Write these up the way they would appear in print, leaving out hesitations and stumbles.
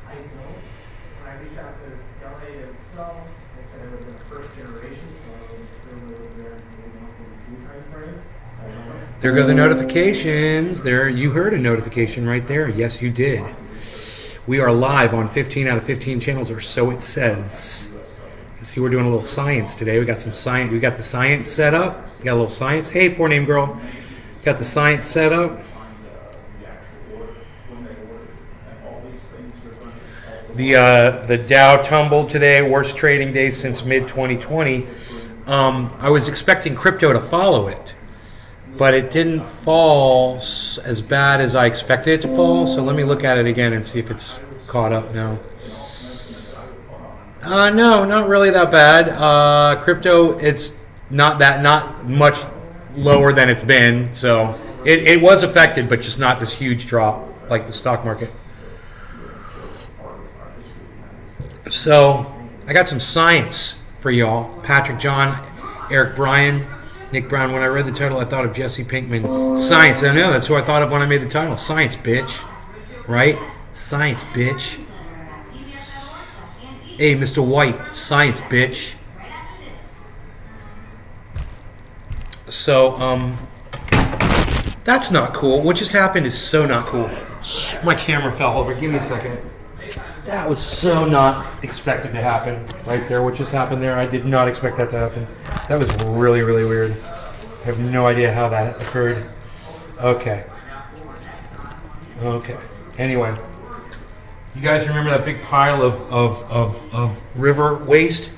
I don't. When I reached out to Delay themselves, they said it would have been a first generation, so I was still in there in 41, 42 time frame. There go the notifications. There, you heard a notification right there. Yes, you did. We are live on 15 out of 15 channels, or so it says. You see, we're doing a little science today. We got some science. We got the science set up. We got a little science. Hey, poor name girl. Got the science set up. The Dow tumbled today. Worst trading day since mid 2020. I was expecting crypto to follow it, but it didn't fall as bad as I expected it to fall. So let me look at it again and see if it's caught up now. No, not really that bad. Crypto, it's not much lower than it's been. So it was affected, but just not this huge drop like the stock market. So I got some science for y'all. Patrick John, Eric Bryan, Nick Brown. When I read the title, I thought of Jesse Pinkman. Science. I know, that's who I thought of when I made the title. Science, bitch. Right? Science, bitch. Hey, Mr. White. Science, bitch. So, that's not cool. What just happened is so not cool. My camera fell over. Give me a second. That was so not expected to happen right there. What just happened there, I did not expect that to happen. That was really, really weird. I have no idea how that occurred. Okay. Anyway, you guys remember that big pile of river waste?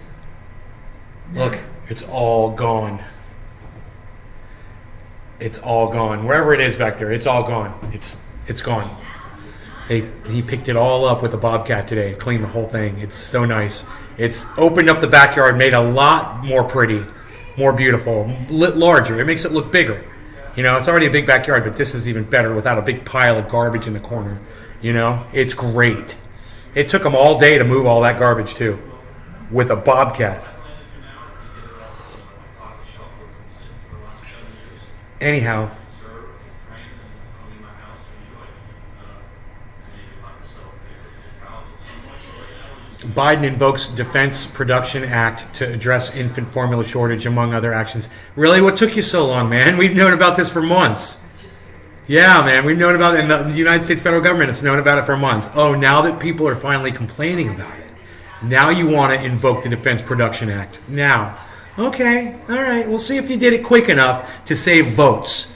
Look, it's all gone. It's all gone. Wherever it is back there, it's all gone. It's gone. He picked it all up with a bobcat today, cleaned the whole thing. It's so nice. It's opened up the backyard, made a lot more pretty, more beautiful, larger. It makes it look bigger. You know, it's already a big backyard, but this is even better without a big pile of garbage in the corner. You know, it's great. It took them all day to move all that garbage too, with a bobcat. Anyhow. Biden invokes Defense Production Act to address infant formula shortage, among other actions. Really? What took you so long, man? We've known about this for months. Yeah, man, we've known about it. In the United States federal government has known about it for months. Oh, now that people are finally complaining about it, now you want to invoke the Defense Production Act. Now. Okay, all right. We'll see if you did it quick enough to save votes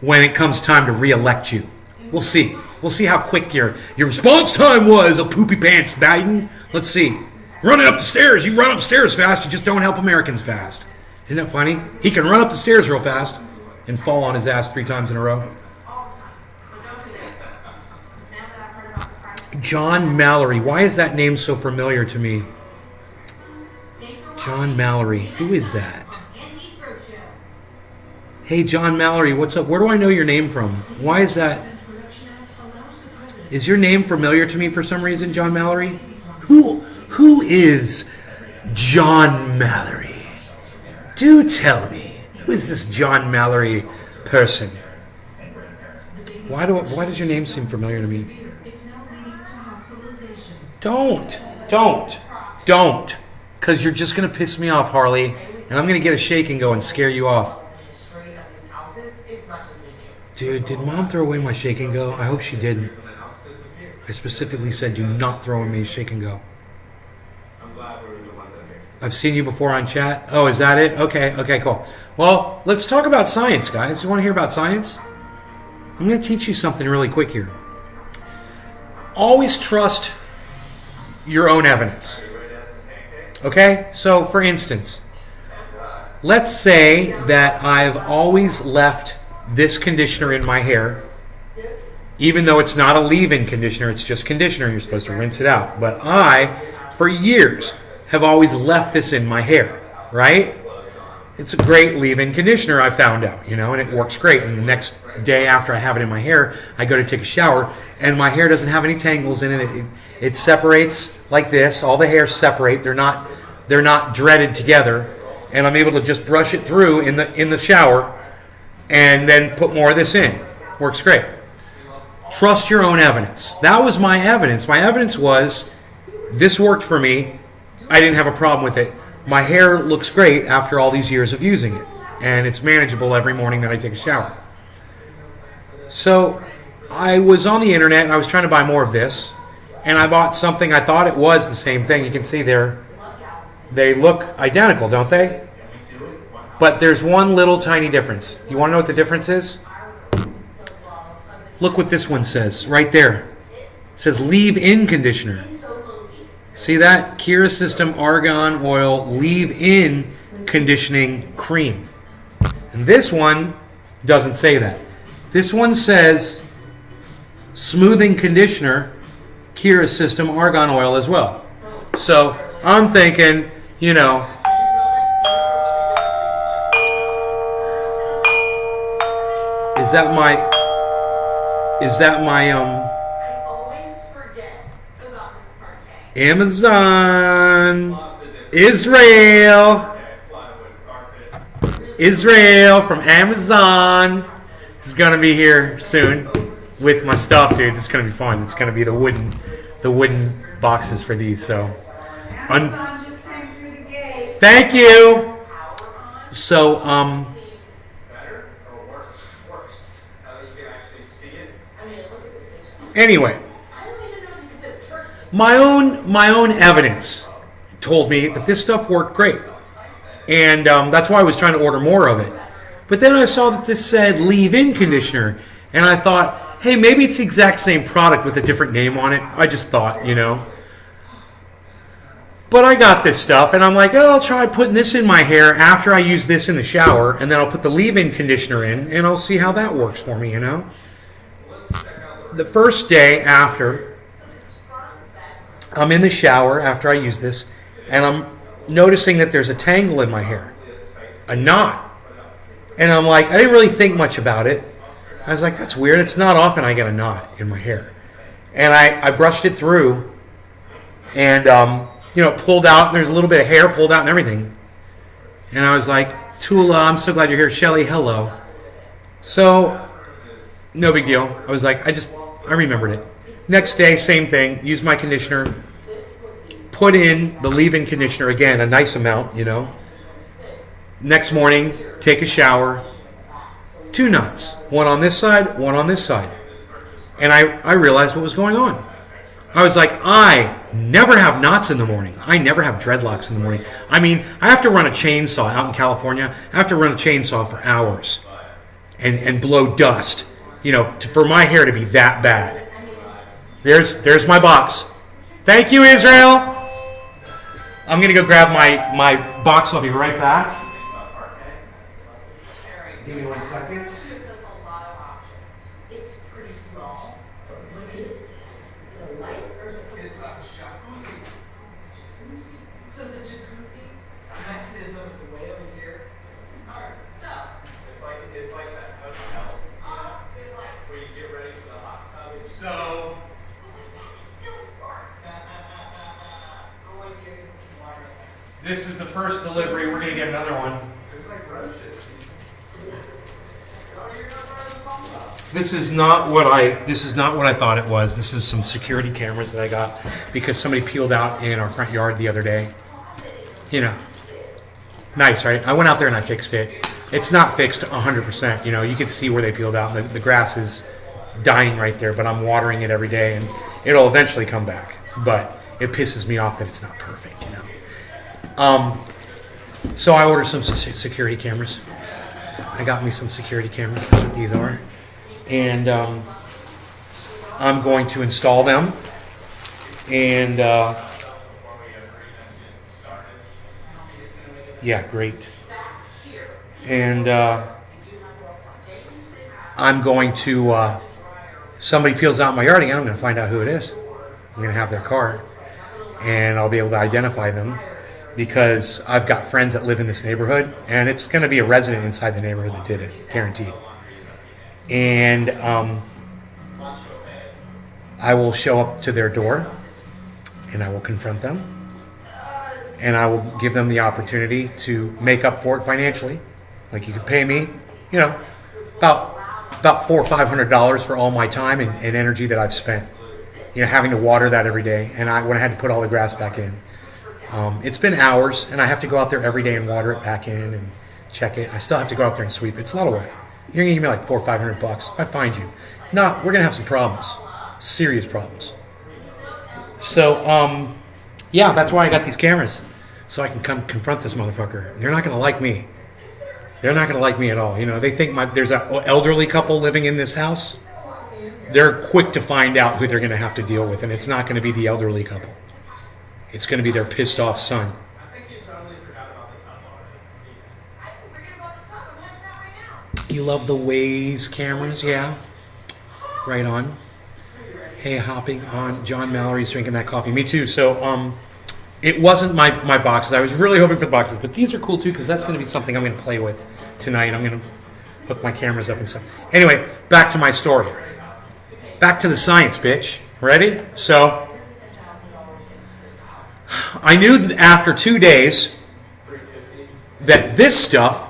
when it comes time to re-elect you. We'll see. We'll see how quick your response time was, a poopy pants, Biden. Let's see. Running up the stairs. You run upstairs fast, you just don't help Americans fast. Isn't that funny? He can run up the stairs real fast and fall on his ass 3 times in a row. John Mallory. Why is that name so familiar to me? John Mallory. Who is that? Hey, John Mallory, what's up? Where do I know your name from? Why is that? Is your name familiar to me for some reason, John Mallory? Who is John Mallory? Do tell me. Who is this John Mallory person? Why does your name seem familiar to me? Don't. Because you're just going to piss me off, Harley. And I'm going to get a shake and go and scare you off. Dude, did Mom throw away my shake and go? I hope she didn't. I specifically said do not throw away my shake and go. I've seen you before on chat. Oh, is that it? Okay, cool. Well, let's talk about science, guys. You want to hear about science? I'm going to teach you something really quick here. Always trust your own evidence. Okay? So, for instance, let's say that I've always left this conditioner in my hair, even though it's not a leave-in conditioner, it's just conditioner. You're supposed to rinse it out. But I, for years, have always left this in my hair, right? It's a great leave-in conditioner, I found out, and it works great. And the next day after I have it in my hair, I go to take a shower, and my hair doesn't have any tangles in it. It separates like this. All the hairs separate. They're not dreaded together, and I'm able to just brush it through in the shower, and then put more of this in. Works great. Trust your own evidence. That was my evidence. My evidence was this worked for me. I didn't have a problem with it. My hair looks great after all these years of using it. And it's manageable every morning that I take a shower. So I was on the internet and I was trying to buy more of this. And I bought something. I thought it was the same thing. You can see there. They look identical, don't they? But there's one little tiny difference. You want to know what the difference is? Look what this one says right there. It says leave-in conditioner. See that? Kira System Argan Oil Leave-In Conditioning Cream. And this one doesn't say that. This one says smoothing conditioner, Kira System Argan Oil as well. So I'm thinking, you know, is that my I always forget about this parquet. Amazon Israel from Amazon is gonna be here soon with my stuff, dude. This is gonna be fun. It's gonna be the wooden boxes for these. So, thank you. So, anyway, my own evidence told me that this stuff worked great, and that's why I was trying to order more of it. But then I saw that this said leave-in conditioner, and I thought, hey, maybe it's the exact same product with a different name on it. I just thought, you know. But I got this stuff, and I'm like, oh, I'll try putting this in my hair after I use this in the shower, and then I'll put the leave-in conditioner in, and I'll see how that works for me, you know. The first day after, I'm in the shower after I use this, and I'm noticing that there's a tangle in my hair, a knot. And I'm like, I didn't really think much about it. I was like, that's weird. It's not often I get a knot in my hair. And I brushed it through, and you know, it pulled out. There's a little bit of hair pulled out and everything. And I was like, Tula, I'm so glad you're here. Shelly, hello. So, no big deal. I was like, I remembered it. Next day, same thing. Use my conditioner. Put in the leave-in conditioner again, a nice amount, you know. Next morning, take a shower. 2 knots. One on this side, one on this side. And I realized what was going on. I was like, I never have knots in the morning. I never have dreadlocks in the morning. I mean, I have to run a chainsaw out in California. I have to run a chainsaw for hours and blow dust, you know, for my hair to be that bad. There's my box. Thank you, Israel. I'm going to go grab my box. I'll be right back. Give me 1 second. It gives us a lot of options. It's pretty small. But what is this? It's a lights or is it? It's a jacuzzi. Jacuzzi. So the jacuzzi mechanism is way over here. Alright, so. It's like that hotel, Big lights. where you get ready for the hot tub. So, What was that? It still works. Oh, wait, you're gonna put some water in there. this is the first delivery. We're going to get another one. It's like roaches. This is not what I thought it was. This is some security cameras that I got because somebody peeled out in our front yard the other day. You know, nice, right? I went out there and I fixed it. It's not fixed 100%. You know, you can see where they peeled out. The grass is dying right there, but I'm watering it every day, and it'll eventually come back. But it pisses me off that it's not perfect. You know. So I ordered some security cameras. I got me some security cameras. That's what these are. And I'm going to install them. And yeah, great. And I'm going to, somebody peels out my yard again, I'm going to find out who it is. I'm going to have their car. And I'll be able to identify them. Because I've got friends that live in this neighborhood, and it's going to be a resident inside the neighborhood that did it, guaranteed. And I will show up to their door, and I will confront them, and I will give them the opportunity to make up for it financially. Like, you could pay me, you know, about about $400 or $500 for all my time and energy that I've spent. Having to water that every day, and when I had to put all the grass back in. It's been hours, and I have to go out there every day and water it back in and check it. I still have to go out there and sweep it. It's a lot of work. You're gonna give me like $400 or $500 if I find you. If not, we're gonna have some problems, serious problems. So, yeah, that's why I got these cameras, so I can come confront this motherfucker. They're not gonna like me. They're not gonna like me at all. They think there's an elderly couple living in this house. They're quick to find out who they're gonna have to deal with, and it's not gonna be the elderly couple. It's gonna be their pissed off son. I think you totally forgot about the tub already. I didn't forget about the tub. I'm heading out right now. You love the Waze cameras, yeah? Right on. Hey, hopping on. John Mallory's drinking that coffee. Me too. So, it wasn't my boxes. I was really hoping for the boxes, but these are cool too because that's going to be something I'm going to play with tonight. I'm going to hook my cameras up and stuff. Anyway, back to my story. Back to the science, bitch. Ready? So, I knew that after 2 days that this stuff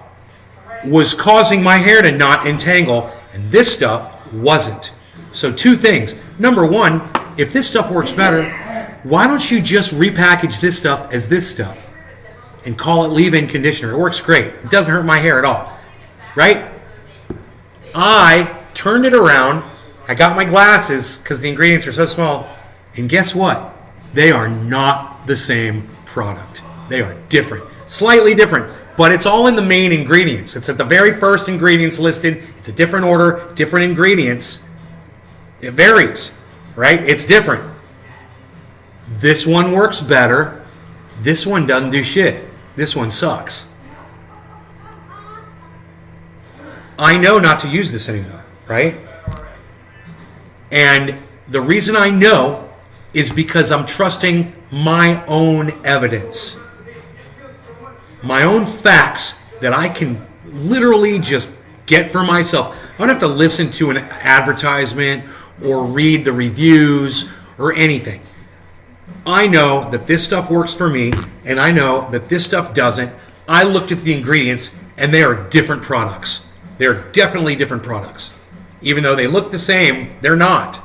was causing my hair to not entangle, and this stuff wasn't. So 2 things. Number 1, if this stuff works better, why don't you just repackage this stuff as this stuff and call it leave-in conditioner? It works great. It doesn't hurt my hair at all. Right? I turned it around. I got my glasses because the ingredients are so small. And guess what? They are not the same product. They are different. Slightly different. But it's all in the main ingredients. It's at the very first ingredients listed. It's a different order, different ingredients. It varies, right? It's different. This one works better. This one doesn't do shit. This one sucks. I know not to use this anymore, right? And the reason I know is because I'm trusting my own evidence. My own facts that I can literally just get for myself. I don't have to listen to an advertisement or read the reviews or anything. I know that this stuff works for me, and I know that this stuff doesn't. I looked at the ingredients, and they are different products. They're definitely different products. Even though they look the same, they're not.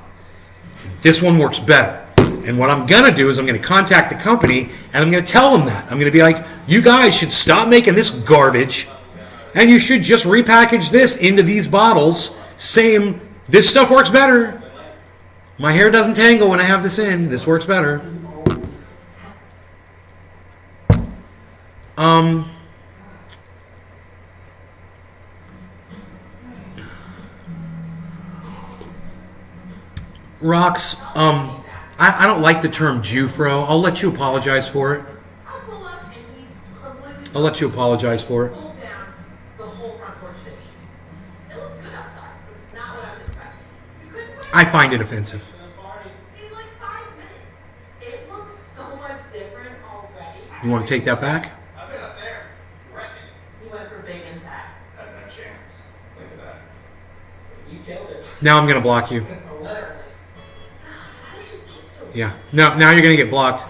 This one works better. And what I'm going to do is I'm going to contact the company, and I'm going to tell them that. I'm going to be like, you guys should stop making this garbage, and you should just repackage this into these bottles. Same, this stuff works better. My hair doesn't tangle when I have this in. This works better. Rocks, I don't like the term Jufro. I'll let you apologize for it. I'll pull up and he's completely I'll let you apologize for it. pulled down the whole front porch dish. It looks good outside, but not what I was expecting. You couldn't wait. I find it offensive. In like 5 minutes. It looks so much different already. You want to take that back? I've been up there. Wrecking. You went for big impact. Had no chance. Look at that. You killed it. Now I'm going to block you. Literally. How did you get so Yeah. No, now you're going to get blocked.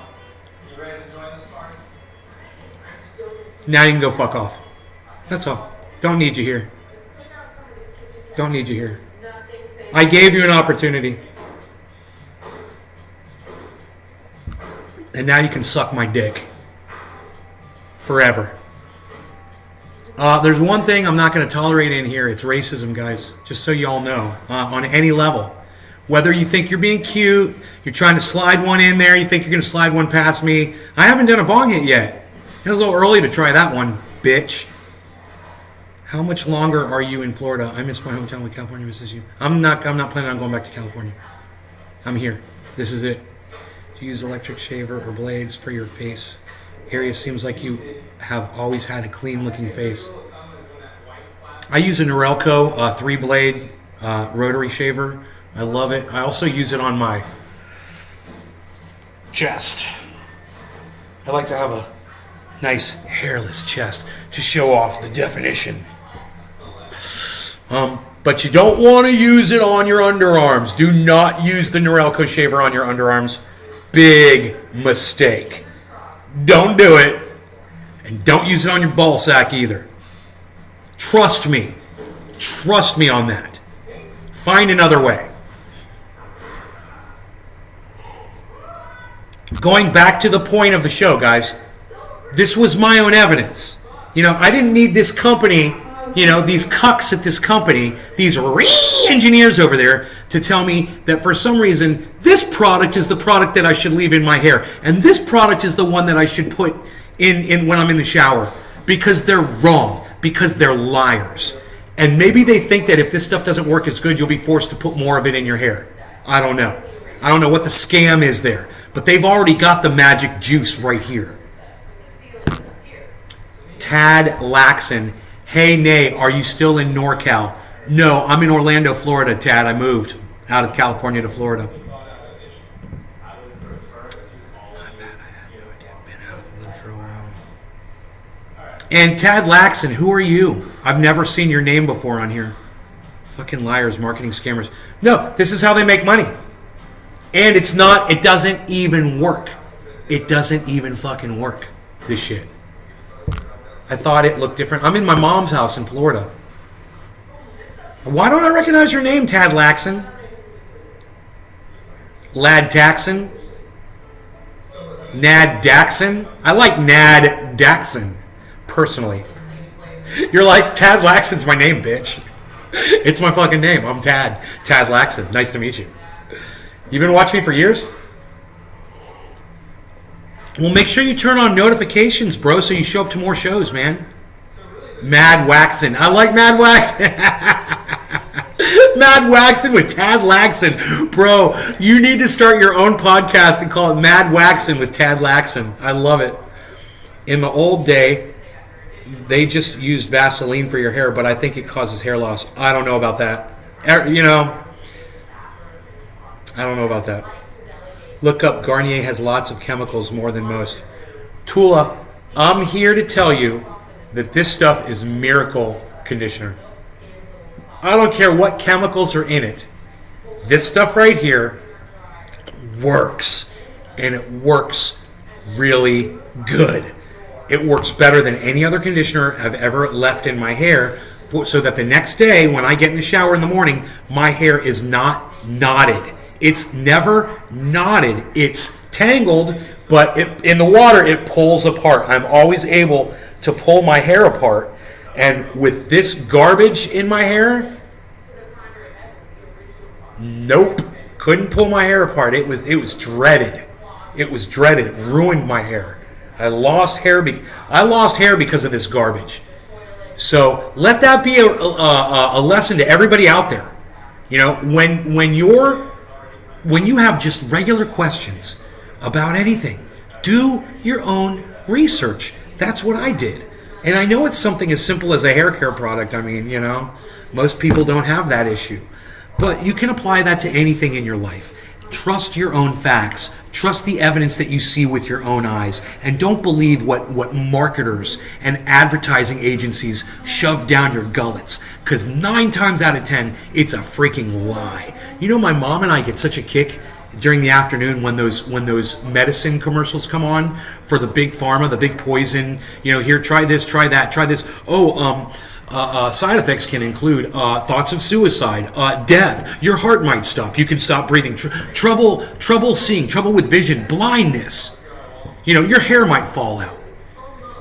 You ready to join this party? I'm still getting Now you can go fuck off. That's all. Don't need you here. Let's take out some of this kitchen. Don't need you here. Nothing safe. I gave you an opportunity. And now you can suck my dick. Forever. There's one thing I'm not going to tolerate in here. It's racism, guys. Just so you all know. On any level. Whether you think you're being cute, you're trying to slide one in there, you think you're going to slide one past me. I haven't done a bong hit yet. It was a little early to try that one, bitch. How much longer are you in Florida? I miss my hometown when California misses you. I'm not planning on going back to California. I'm here. This is it. To use electric shaver or blades for your face area seems like you have always had a clean looking face. I use a Norelco 3-blade rotary shaver. I love it. I also use it on my chest. I like to have a nice hairless chest to show off the definition. But you don't want to use it on your underarms. Do not use the Norelco shaver on your underarms. Big mistake. Don't do it. And don't use it on your ball sack either. Trust me. Trust me on that. Find another way. Going back to the point of the show, guys, this was my own evidence. You know, I didn't need this company, you know, these cucks at this company, these re-engineers over there to tell me that for some reason this product is the product that I should leave in my hair and this product is the one that I should put in when I'm in the shower, because they're wrong, because they're liars. And maybe they think that if this stuff doesn't work as good, you'll be forced to put more of it in your hair. I don't know. I don't know what the scam is there. But they've already got the magic juice right here. Tad Laxon. Hey, Nay, are you still in NorCal? No, I'm in Orlando, Florida, Tad. I moved out of California to Florida. And Tad Laxon, who are you? I've never seen your name before on here. Fucking liars, marketing scammers. No, this is how they make money. And it doesn't even work. It doesn't even fucking work, this shit. I thought it looked different. I'm in my mom's house in Florida. Why don't I recognize your name, Tad Laxon? Lad Taxon? Nad Daxon? I like Nad Daxon, personally. You're like, Tad Laxon's my name, bitch. It's my fucking name. I'm Tad. Tad Laxon. Nice to meet you. You've been watching me for years? Well, make sure you turn on notifications, bro, so you show up to more shows, man. Mad Waxin. I like Mad Waxin. Mad Waxin with Tad Laxon. Bro, you need to start your own podcast and call it Mad Waxin with Tad Laxon. I love it. In the old day, they just used Vaseline for your hair, but I think it causes hair loss. I don't know about that. You know, I don't know about that. Look up, Garnier has lots of chemicals, more than most. Tula, I'm here to tell you that this stuff is miracle conditioner. I don't care what chemicals are in it. This stuff right here works. And it works really good. It works better than any other conditioner I've ever left in my hair, so that the next day when I get in the shower in the morning, my hair is not knotted. It's never knotted. It's tangled, but in the water, it pulls apart. I'm always able to pull my hair apart. And with this garbage in my hair, nope. Couldn't pull my hair apart. It was dreaded. It was dreaded. It ruined my hair. I lost hair because of this garbage. So let that be a lesson to everybody out there. You know, when you have just regular questions about anything, do your own research. That's what I did. And I know it's something as simple as a hair care product. I mean, you know, most people don't have that issue. But you can apply that to anything in your life. Trust your own facts. Trust the evidence that you see with your own eyes. And don't believe what marketers and advertising agencies shove down your gullets. Because 9 times out of 10, it's a freaking lie. You know, my mom and I get such a kick during the afternoon when those medicine commercials come on for the big pharma, the big poison. You know, here, try this, try that, try this. Side effects can include thoughts of suicide, death. Your heart might stop. You can stop breathing. Trouble seeing, trouble with vision, blindness. You know, your hair might fall out.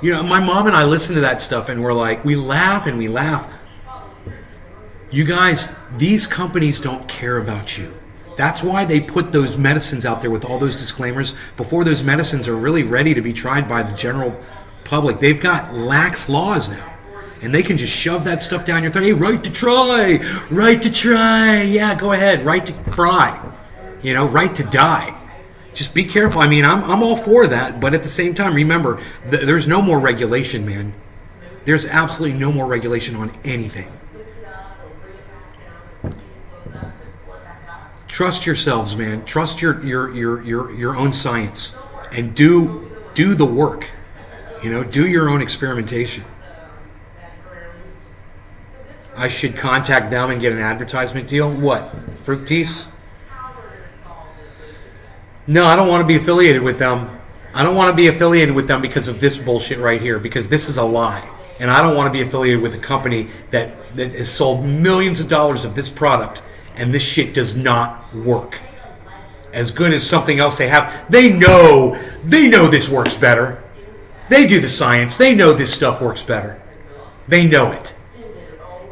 You know, my mom and I listen to that stuff and we're like, we laugh and we laugh. You guys, these companies don't care about you. That's why they put those medicines out there with all those disclaimers before those medicines are really ready to be tried by the general public. They've got lax laws now. And they can just shove that stuff down your throat. Hey, right to try. Yeah, go ahead. Right to fry. You know, right to die. Just be careful. I mean, I'm all for that. But at the same time, remember, there's no more regulation, man. There's absolutely no more regulation on anything. Trust yourselves, man. Trust your own science. And do the work. You know, do your own experimentation. I should contact them and get an advertisement deal? What? Fructis? No, I don't want to be affiliated with them. I don't want to be affiliated with them because of this bullshit right here, because this is a lie. And I don't want to be affiliated with a company that has sold millions of dollars of this product and this shit does not work as good as something else they have. They know this works better. They do the science. They know this stuff works better. They know it.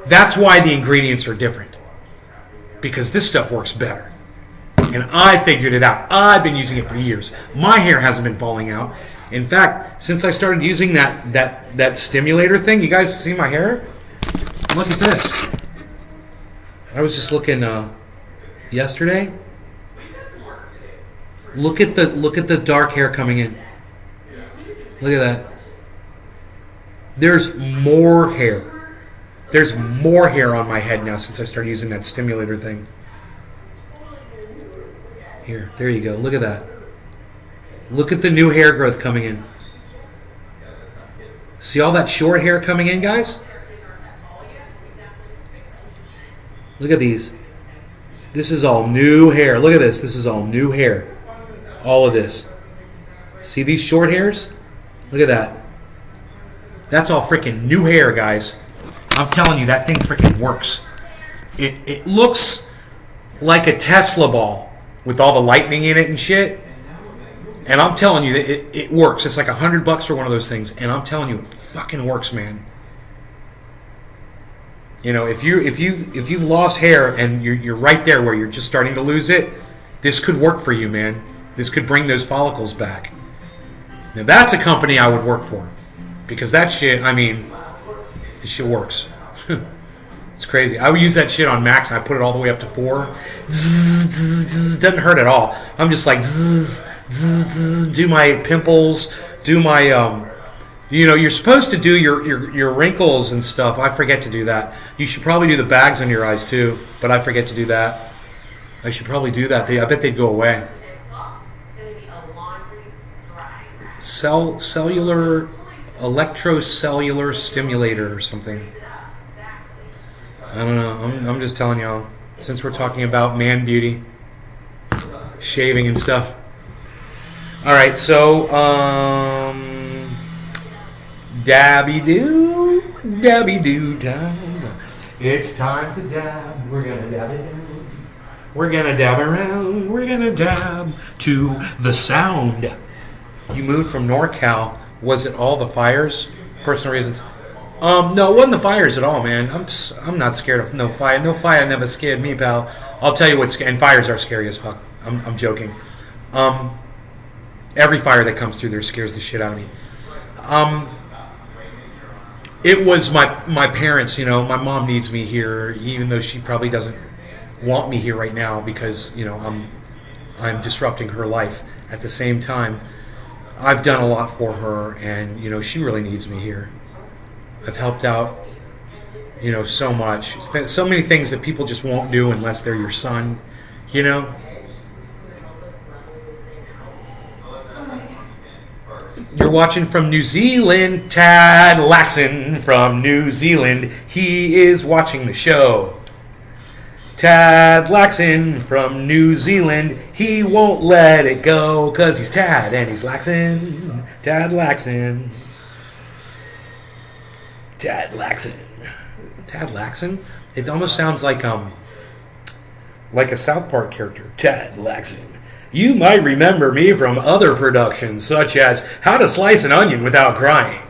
That's why the ingredients are different, because this stuff works better. And I figured it out. I've been using it for years. My hair hasn't been falling out. In fact, since I started using that stimulator thing, you guys see my hair? Look at this. I was just looking yesterday. Look at the dark hair coming in. Look at that. There's more hair. There's more hair on my head now since I started using that stimulator thing. Here, there you go. Look at that. Look at the new hair growth coming in. See all that short hair coming in, guys? Look at these. This is all new hair. Look at this. This is all new hair. All of this. See these short hairs? Look at that. That's all freaking new hair, guys. I'm telling you, that thing freaking works. It looks like a Tesla ball with all the lightning in it and shit. And I'm telling you, it works. It's like $100 for one of those things, and I'm telling you, it fucking works, man. You know, if you've lost hair and you're right there where you're just starting to lose it, this could work for you, man. This could bring those follicles back. Now that's a company I would work for, because that shit, I mean, this shit works. It's crazy. I would use that shit on max. I put it all the way up to 4. It doesn't hurt at all. I'm just like, do my pimples, do my, you're supposed to do your wrinkles and stuff. I forget to do that. You should probably do the bags on your eyes too, but I forget to do that. I should probably do that. I bet they'd go away. Cellular, electrocellular stimulator or something. I don't know. I'm just telling y'all. Since we're talking about man beauty, shaving and stuff. All right, so dabby doo time. It's time to dab. We're gonna dab it down. We're gonna dab around. We're gonna dab to the sound. You moved from NorCal. Was it all the fires? Personal reasons. No, it wasn't the fires at all, man. I'm not scared of no fire. No fire never scared me, pal. I'll tell you what's, and fires are scary as fuck. I'm joking. Every fire that comes through there scares the shit out of me. It was my parents. You know, my mom needs me here, even though she probably doesn't want me here right now because I'm disrupting her life. At the same time, I've done a lot for her, and she really needs me here. I've helped out, so much. So many things that people just won't do unless they're your son, You're watching from New Zealand, Tad Laxon from New Zealand. He is watching the show. Tad Laxon from New Zealand. He won't let it go because he's Tad and he's Laxon. Tad Laxon. Tad Laxon. Tad Laxon? It almost sounds like a South Park character. Tad Laxon. You might remember me from other productions, such as How to Slice an Onion Without Crying.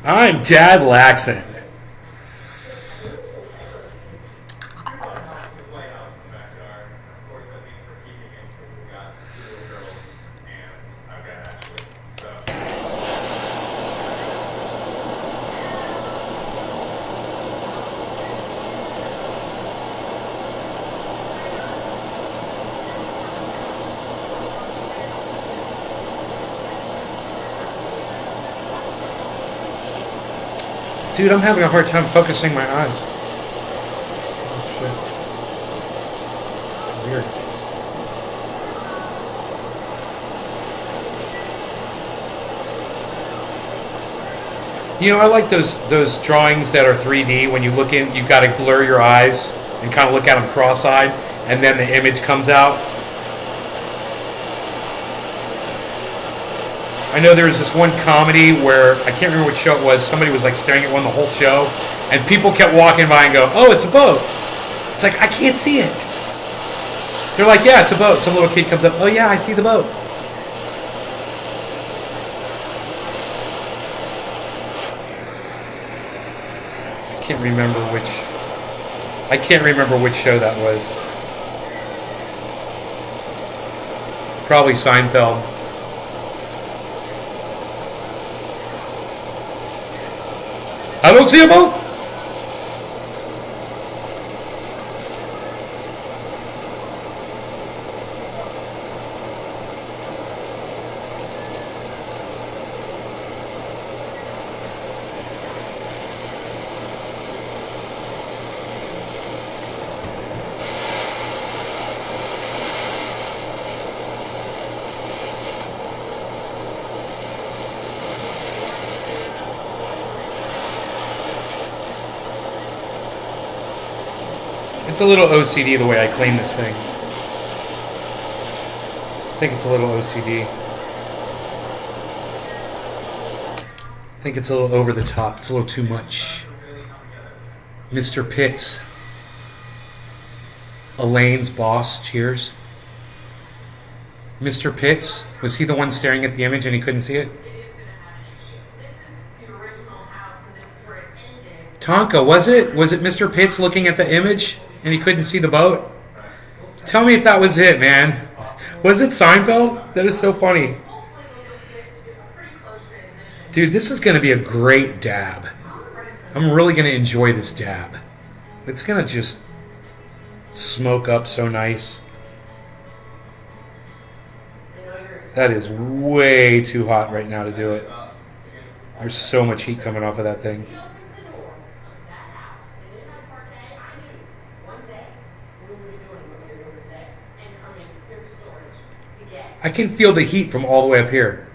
I'm Tad Laxon. Dude, I'm having a hard time focusing my eyes. Oh, shit. Weird. I like those drawings that are 3D. When you look in, you got to blur your eyes and kind of look at them cross-eyed, and then the image comes out. I know there was this one comedy where I can't remember what show it was. Somebody was like staring at one the whole show, and people kept walking by and go, "Oh, it's a boat." It's like I can't see it. They're like, "Yeah, it's a boat." Some little kid comes up, "Oh yeah, I see the boat." I can't remember which show that was. Probably Seinfeld. I don't see a boat. It's a little OCD the way I clean this thing. I think it's a little OCD. I think it's a little over the top. It's a little too much. Mr. Pitts. Elaine's boss. Cheers. Mr. Pitts. Was he the one staring at the image and he couldn't see it? Tonka, was it? Was it Mr. Pitts looking at the image and he couldn't see the boat? Tell me if that was it, man. Was it Seinfeld? That is so funny. Dude, this is going to be a great dab. I'm really going to enjoy this dab. It's going to just smoke up so nice. That is way too hot right now to do it. There's so much heat coming off of that thing. I can feel the heat from all the way up here.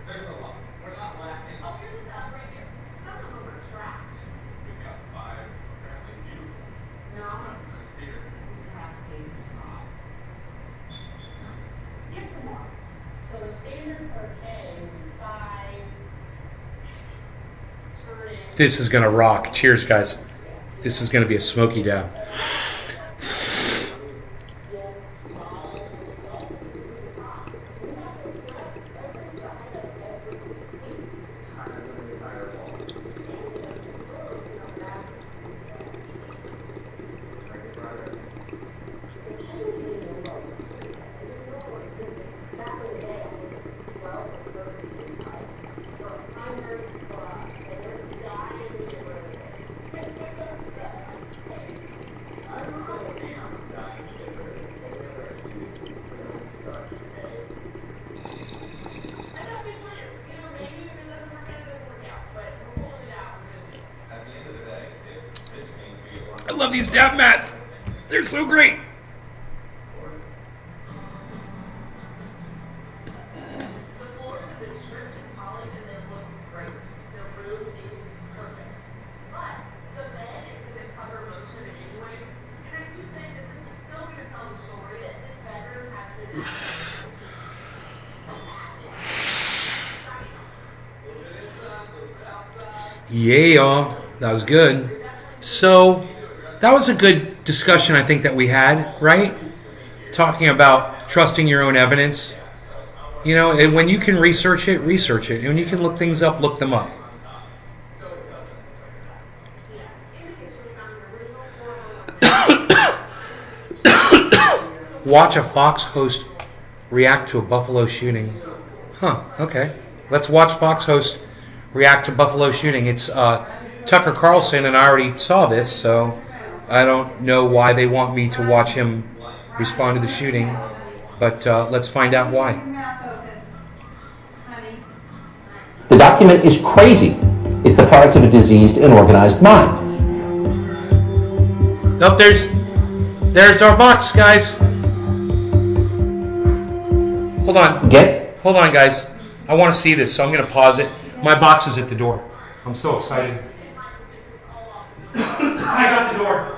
This is going to rock. Cheers, guys. This is going to be a smoky dab. I love these dab mats. They're so great. The floors have been stripped and polished and they look great. The room is perfect. But the bed is going to cover most of it anyway. And I do think that this is still going to tell the story that this bedroom has been Yeah, that was good. So that was a good discussion, I think, that we had, right? Talking about trusting your own evidence. You know, and when you can research it, research it. And when you can look things up, look them up. Watch a Fox host react to a Buffalo shooting. Huh, okay. Let's watch Fox host react to Buffalo shooting. It's Tucker Carlson, and I already saw this, so I don't know why they want me to watch him respond to the shooting, but let's find out why. The document is crazy. It's the product of a diseased and organized mind. Nope, there's our box, guys. Hold on. Hold on, guys. I want to see this, so I'm going to pause it. My box is at the door. I'm so excited. I got the door.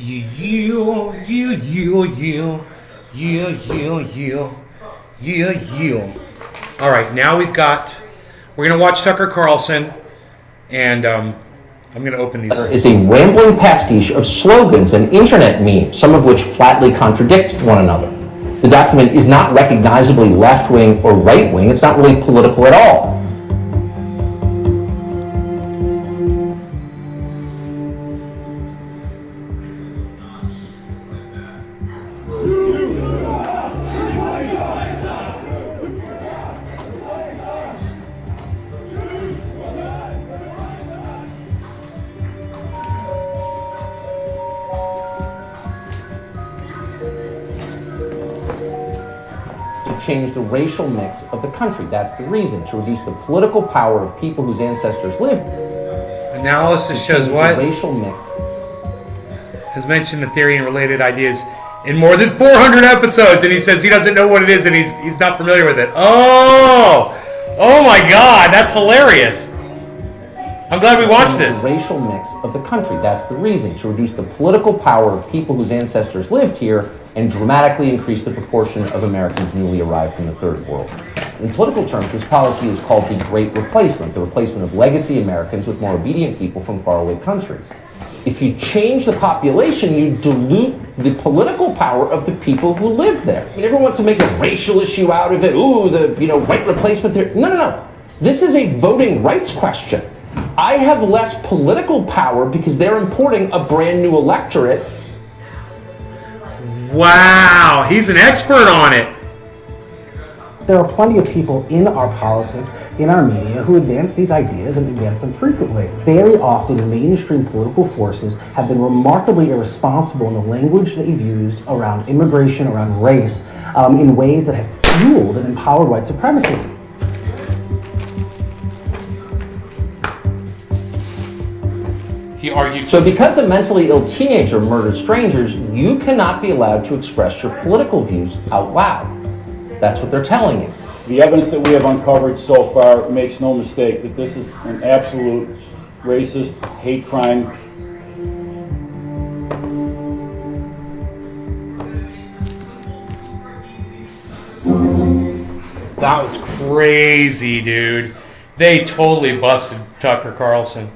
All right, now we're going to watch Tucker Carlson, and I'm going to open these. Is a rambling pastiche of slogans and internet memes, some of which flatly contradict one another. The document is not recognizably left-wing or right-wing. It's not really political at all. Change the racial mix of the country. That's the reason, to reduce the political power of people whose ancestors lived. Analysis shows what? Racial mix. Has mentioned the theory and related ideas in more than 400 episodes, and he says he doesn't know what it is and he's not familiar with it. Oh my God, that's hilarious. I'm glad we watched this. The racial mix of the country. That's the reason, to reduce the political power of people whose ancestors lived here and dramatically increase the proportion of Americans newly arrived from the third world. In political terms, this policy is called the Great Replacement, the replacement of legacy Americans with more obedient people from faraway countries. If you change the population, you dilute the political power of the people who live there. I mean, everyone wants to make a racial issue out of it. Ooh, the white replacement there. No. This is a voting rights question. I have less political power because they're importing a brand new electorate. Wow, he's an expert on it. There are plenty of people in our politics, in our media, who advance these ideas and advance them frequently. Very often, mainstream political forces have been remarkably irresponsible in the language they've used around immigration, around race, in ways that have fueled and empowered white supremacy. He argued. So because a mentally ill teenager murdered strangers, you cannot be allowed to express your political views out loud. That's what they're telling you. The evidence that we have uncovered so far makes no mistake that this is an absolute racist hate crime. That was crazy, dude. They totally busted Tucker Carlson.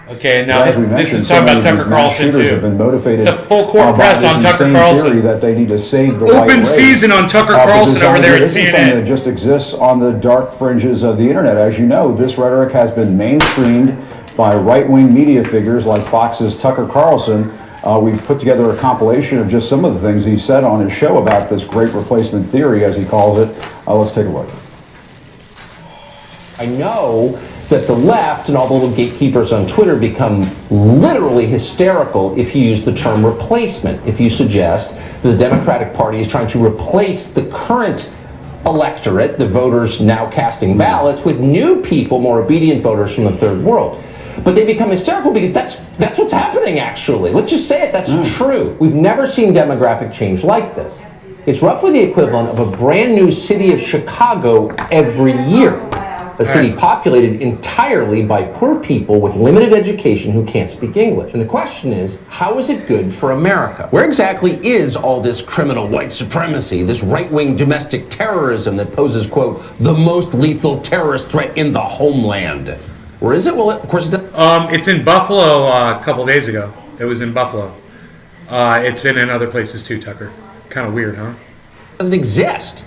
Okay, now this is talking about Tucker Carlson too. It's a full court press on Tucker Carlson. That they need to save the Open season on Tucker Carlson over there at CNN. It just exists on the dark fringes of the internet. As you know, this rhetoric has been mainstreamed by right-wing media figures like Fox's Tucker Carlson. We've put together a compilation of just some of the things he said on his show about this great replacement theory, as he calls it. Let's take a look. I know that the left and all the little gatekeepers on Twitter become literally hysterical if you use the term replacement, if you suggest that the Democratic Party is trying to replace the current electorate, the voters now casting ballots, with new people, more obedient voters from the third world. But they become hysterical because that's what's happening, actually. Let's just say it, that's true. We've never seen demographic change like this. It's roughly the equivalent of a brand new city of Chicago every year. A city populated entirely by poor people with limited education who can't speak English. And the question is, how is it good for America? Where exactly is all this criminal white supremacy, this right-wing domestic terrorism that poses, quote, the most lethal terrorist threat in the homeland? Or is it? Well, of course it does. It's in Buffalo a couple days ago. It was in Buffalo. It's been in other places too, Tucker. Kind of weird, huh? It doesn't exist.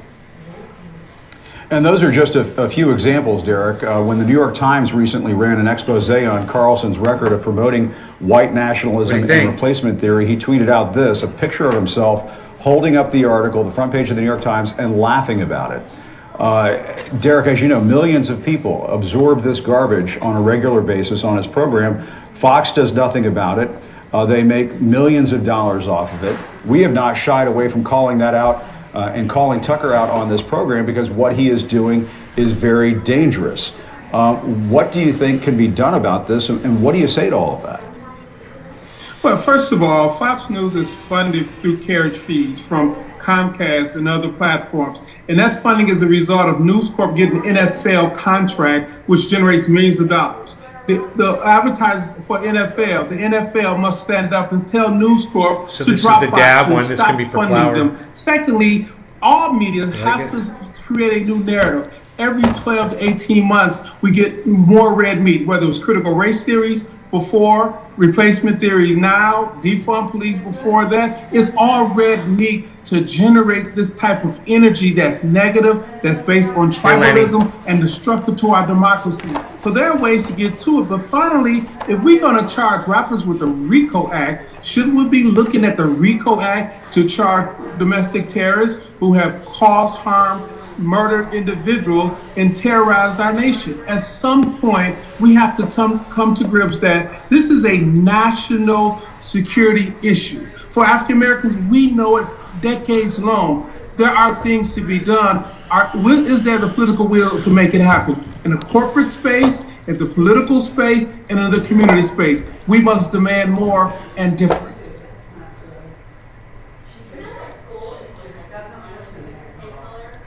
And those are just a few examples, Derek. When the New York Times recently ran an expose on Carlson's record of promoting white nationalism and replacement theory, he tweeted out this, a picture of himself holding up the article, the front page of the New York Times, and laughing about it. Derek, as you know, millions of people absorb this garbage on a regular basis on his program. Fox does nothing about it. They make millions of dollars off of it. We have not shied away from calling that out and calling Tucker out on this program because what he is doing is very dangerous. What do you think can be done about this, and what do you say to all of that? Well, first of all, Fox News is funded through carriage fees from Comcast and other platforms. And that funding is a result of News Corp getting an NFL contract, which generates millions of dollars. The advertisers for NFL, the NFL must stand up and tell News Corp So to this is drop the Fox dab News, one. This stop can be for funding flour. them. Secondly, all media have it. to create a new narrative. Every 12 to 18 months, we get more red meat, whether it was critical race theories before, replacement theory now, defund police before that. It's all red meat to generate this type of energy that's negative, that's based on tribalism and destructive to our democracy. So there are ways to get to it. But finally, if we're going to charge rappers with the RICO Act, shouldn't we be looking at the RICO Act to charge domestic terrorists who have caused harm, murdered individuals, and terrorized our nation? At some point, we have to come to grips that this is a national security issue. For African Americans, we know it decades long. There are things to be done. Is there the political will to make it happen? In the corporate space, in the political space, and in the community space, we must demand more and different.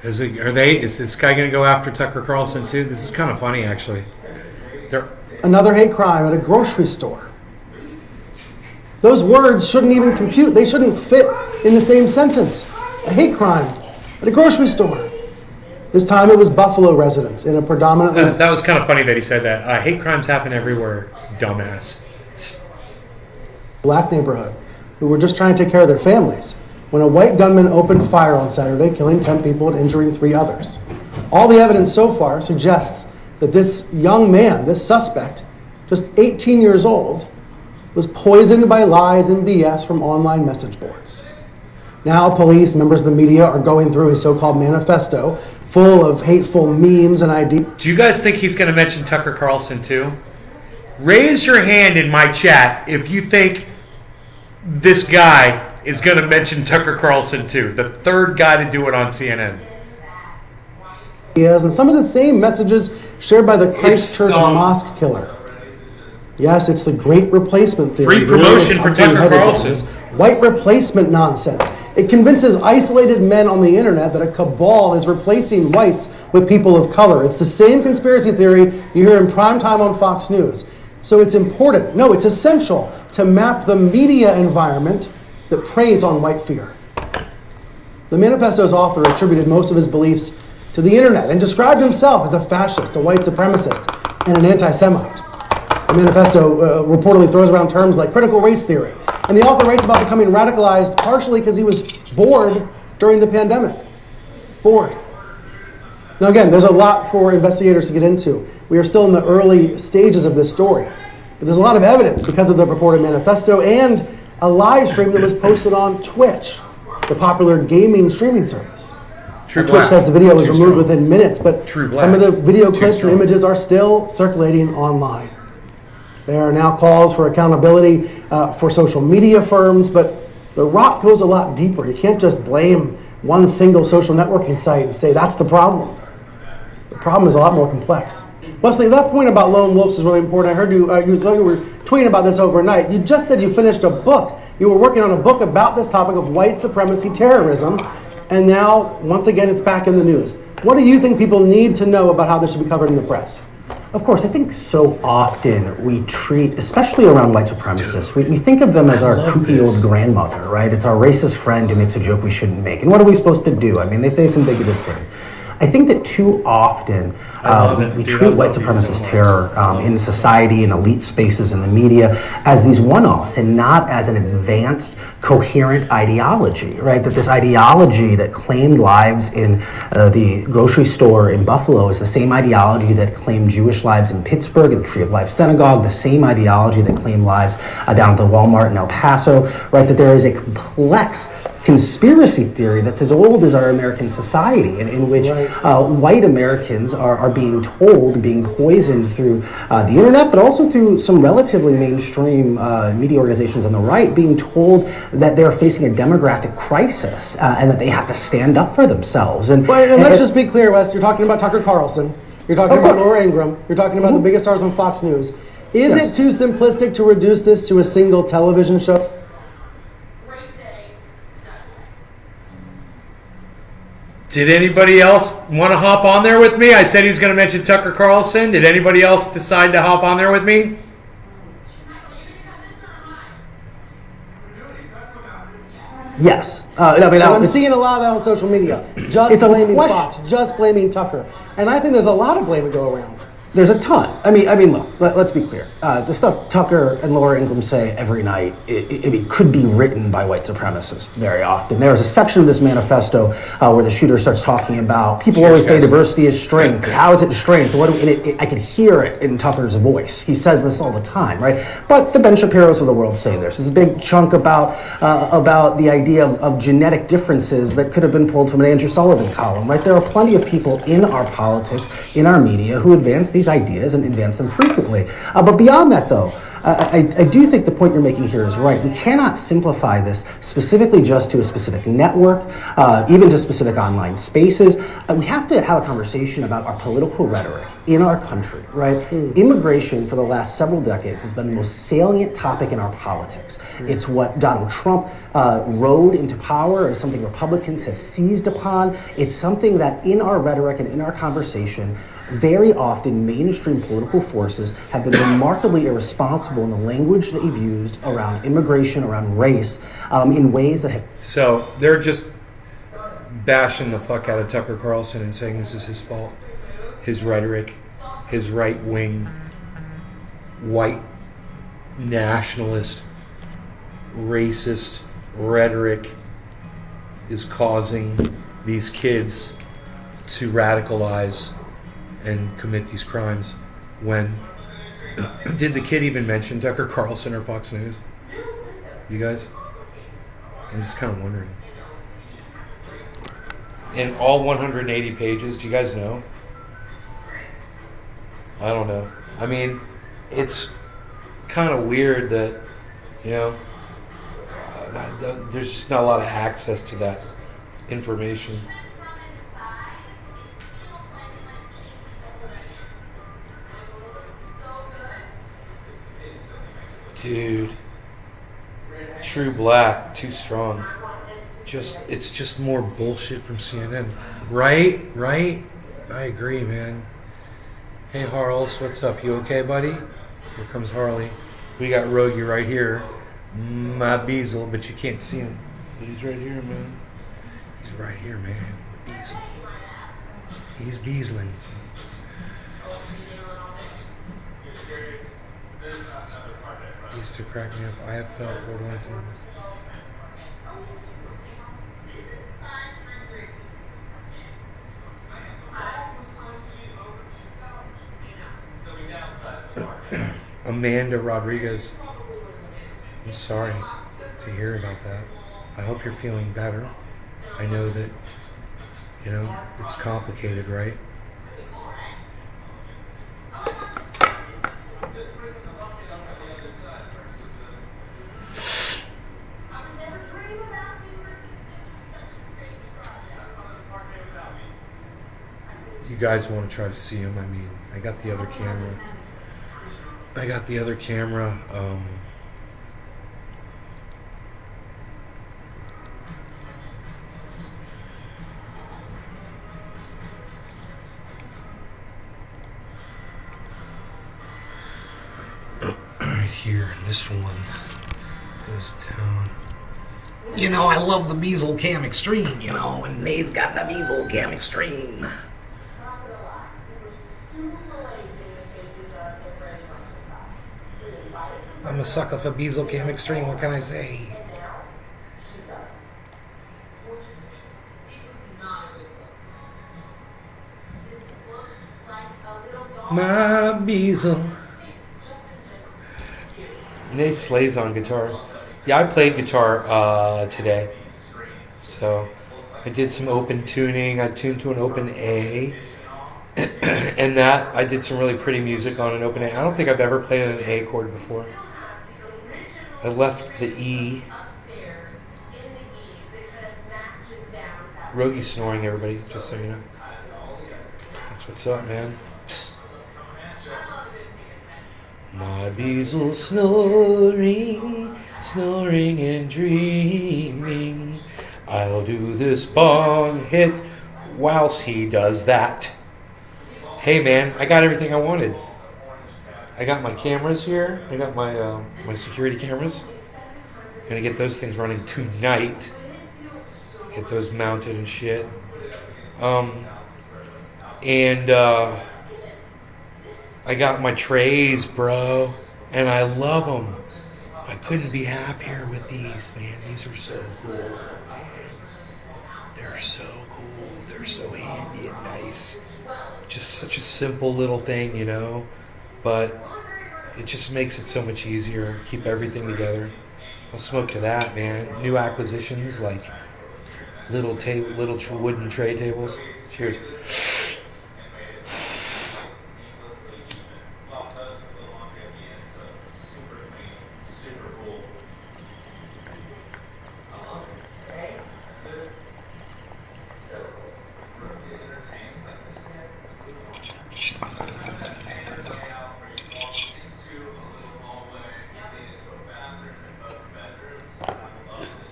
Is this guy going to go after Tucker Carlson too? This is kind of funny, actually. Another hate crime at a grocery store. Those words shouldn't even compute. They shouldn't fit in the same sentence. A hate crime at a grocery store. This time it was Buffalo residents in a predominantly... That was kind of funny that he said that. Hate crimes happen everywhere, dumbass. black neighborhood who were just trying to take care of their families when a white gunman opened fire on Saturday, killing 10 people and injuring 3 others. All the evidence so far suggests that this young man, this suspect, just 18 years old, was poisoned by lies and BS from online message boards. Now police, members of the media are going through his so-called manifesto full of hateful memes and ideas. Do you guys think he's going to mention Tucker Carlson too? Raise your hand in my chat if you think this guy is going to mention Tucker Carlson too, the third guy to do it on CNN. And some of the same messages shared by the Christchurch mosque killer. Yes, it's the great replacement theory. Free promotion for Tucker Carlson. White replacement nonsense. It convinces isolated men on the internet that a cabal is replacing whites with people of color. It's the same conspiracy theory you hear in prime time on Fox News. So it's important, no, it's essential to map the media environment that preys on white fear. The manifesto's author attributed most of his beliefs to the internet and described himself as a fascist, a white supremacist, and an anti-Semite. The manifesto reportedly throws around terms like critical race theory, and the author writes about becoming radicalized partially because he was bored during the pandemic. Bored. Now again, there's a lot for investigators to get into. We are still in the early stages of this story, but there's a lot of evidence because of the purported manifesto and a live stream that was posted on Twitch, the popular gaming streaming service. Twitch says the video was removed within minutes, but some of the video clips and images are still circulating online. There are now calls for accountability for social media firms, but the rot goes a lot deeper. You can't just blame one single social networking site and say that's the problem. The problem is a lot more complex. Wesley, that point about lone wolves is really important. I heard you were tweeting about this overnight. You just said you finished a book. You were working on a book about this topic of white supremacy terrorism, and now, once again, it's back in the news. What do you think people need to know about how this should be covered in the press? Of course, I think so often we treat, especially around white supremacists, we think of them as our kooky old grandmother, right? It's our racist friend who makes a joke we shouldn't make. And what are we supposed to do? I mean, they say some bigoted things. I think that too often we treat white supremacist terror in society, in elite spaces, in the media, as these one-offs and not as an advanced, coherent ideology, right? That this ideology that claimed lives in the grocery store in Buffalo is the same ideology that claimed Jewish lives in Pittsburgh, at the Tree of Life Synagogue, the same ideology that claimed lives down at the Walmart in El Paso, right? That there is a complex conspiracy theory that's as old as our American society, in which white Americans are being told, being poisoned through the internet, but also through some relatively mainstream media organizations on the right, being told that they're facing a demographic crisis and that they have to stand up for themselves. And let's just be clear, Wes, you're talking about Tucker Carlson, you're talking about Laura Ingraham, you're talking about the biggest stars on Fox News. Is it too simplistic to reduce this to a single television show? Did anybody else want to hop on there with me? I said he was going to mention Tucker Carlson. Did anybody else decide to hop on there with me? Yes. I'm seeing a lot of that on social media. Just blaming Fox, just blaming Tucker. And I think there's a lot of blame to go around. There's a ton. I mean, look. Let's be clear. The stuff Tucker and Laura Ingraham say every night, it could be written by white supremacists very often. There's a section of this manifesto where the shooter starts talking about people always say diversity is strength. How is it strength? I can hear it in Tucker's voice. He says this all the time, right? But the Ben Shapiro's of the world say this. There's a big chunk about the idea of genetic differences that could have been pulled from an Andrew Sullivan column, right? There are plenty of people in our politics, in our media, who advance these ideas and advance them frequently. But beyond that, though, I do think the point you're making here is right. We cannot simplify this specifically just to a specific network, even to specific online spaces. We have to have a conversation about our political rhetoric in our country, right? Immigration for the last several decades has been the most salient topic in our politics. It's what Donald Trump rode into power, as something Republicans have seized upon. It's something that in our rhetoric and in our conversation, very often mainstream political forces have been remarkably irresponsible in the language that you've used around immigration, around race, in ways that have... So they're just bashing the fuck out of Tucker Carlson and saying this is his fault. His rhetoric, his right-wing, white, nationalist, racist rhetoric is causing these kids to radicalize and commit these crimes. When did the kid even mention Tucker Carlson or Fox News? You guys? I'm just kind of wondering. In all 180 pages, do you guys know? I don't know. I mean, it's kind of weird that, you know, there's just not a lot of access to that information. Dude, True Black, too strong. It's just more bullshit from CNN. Right? I agree, man. Hey, Harles, what's up? You okay, buddy? Here comes Harley. We got Rogie right here. My Beazle, but you can't see him. But he's right here, man. He's right here, man. Beazle. He's Beazling. He used to crack me up. I have felt borderline symptoms. Amanda Rodriguez, I'm sorry to hear about that. I hope you're feeling better. I know that, you know, it's complicated, right? You guys want to try to see him? I mean, I got the other camera. Right here, and this one goes down. You know, I love the Beazle Cam Extreme, you know, and May's got the Beazle Cam Extreme. I'm a sucker for Beazle Cam Extreme, what can I say? My Beazle. Nate slays on guitar. Yeah, I played guitar today. So I did some open tuning. I tuned to an open A. And that, I did some really pretty music on an open A. I don't think I've ever played an A chord before. I left the E. Rogie's snoring, everybody, just so you know. That's what's up, man. Psst. My Beazle snoring and dreaming. I'll do this bong hit whilst he does that, hey man, I got everything I wanted. I got my cameras here. I got my my security cameras. Gonna get those things running tonight. Get those mounted and shit. And I got my trays, bro, and I love them. I couldn't be happier with these, man. These are so cool. Man. They're so cool. They're so handy and nice. Just such a simple little thing, you know, but it just makes it so much easier. Keep everything together. I'll smoke to that, man. New acquisitions like little wooden tray tables. Cheers.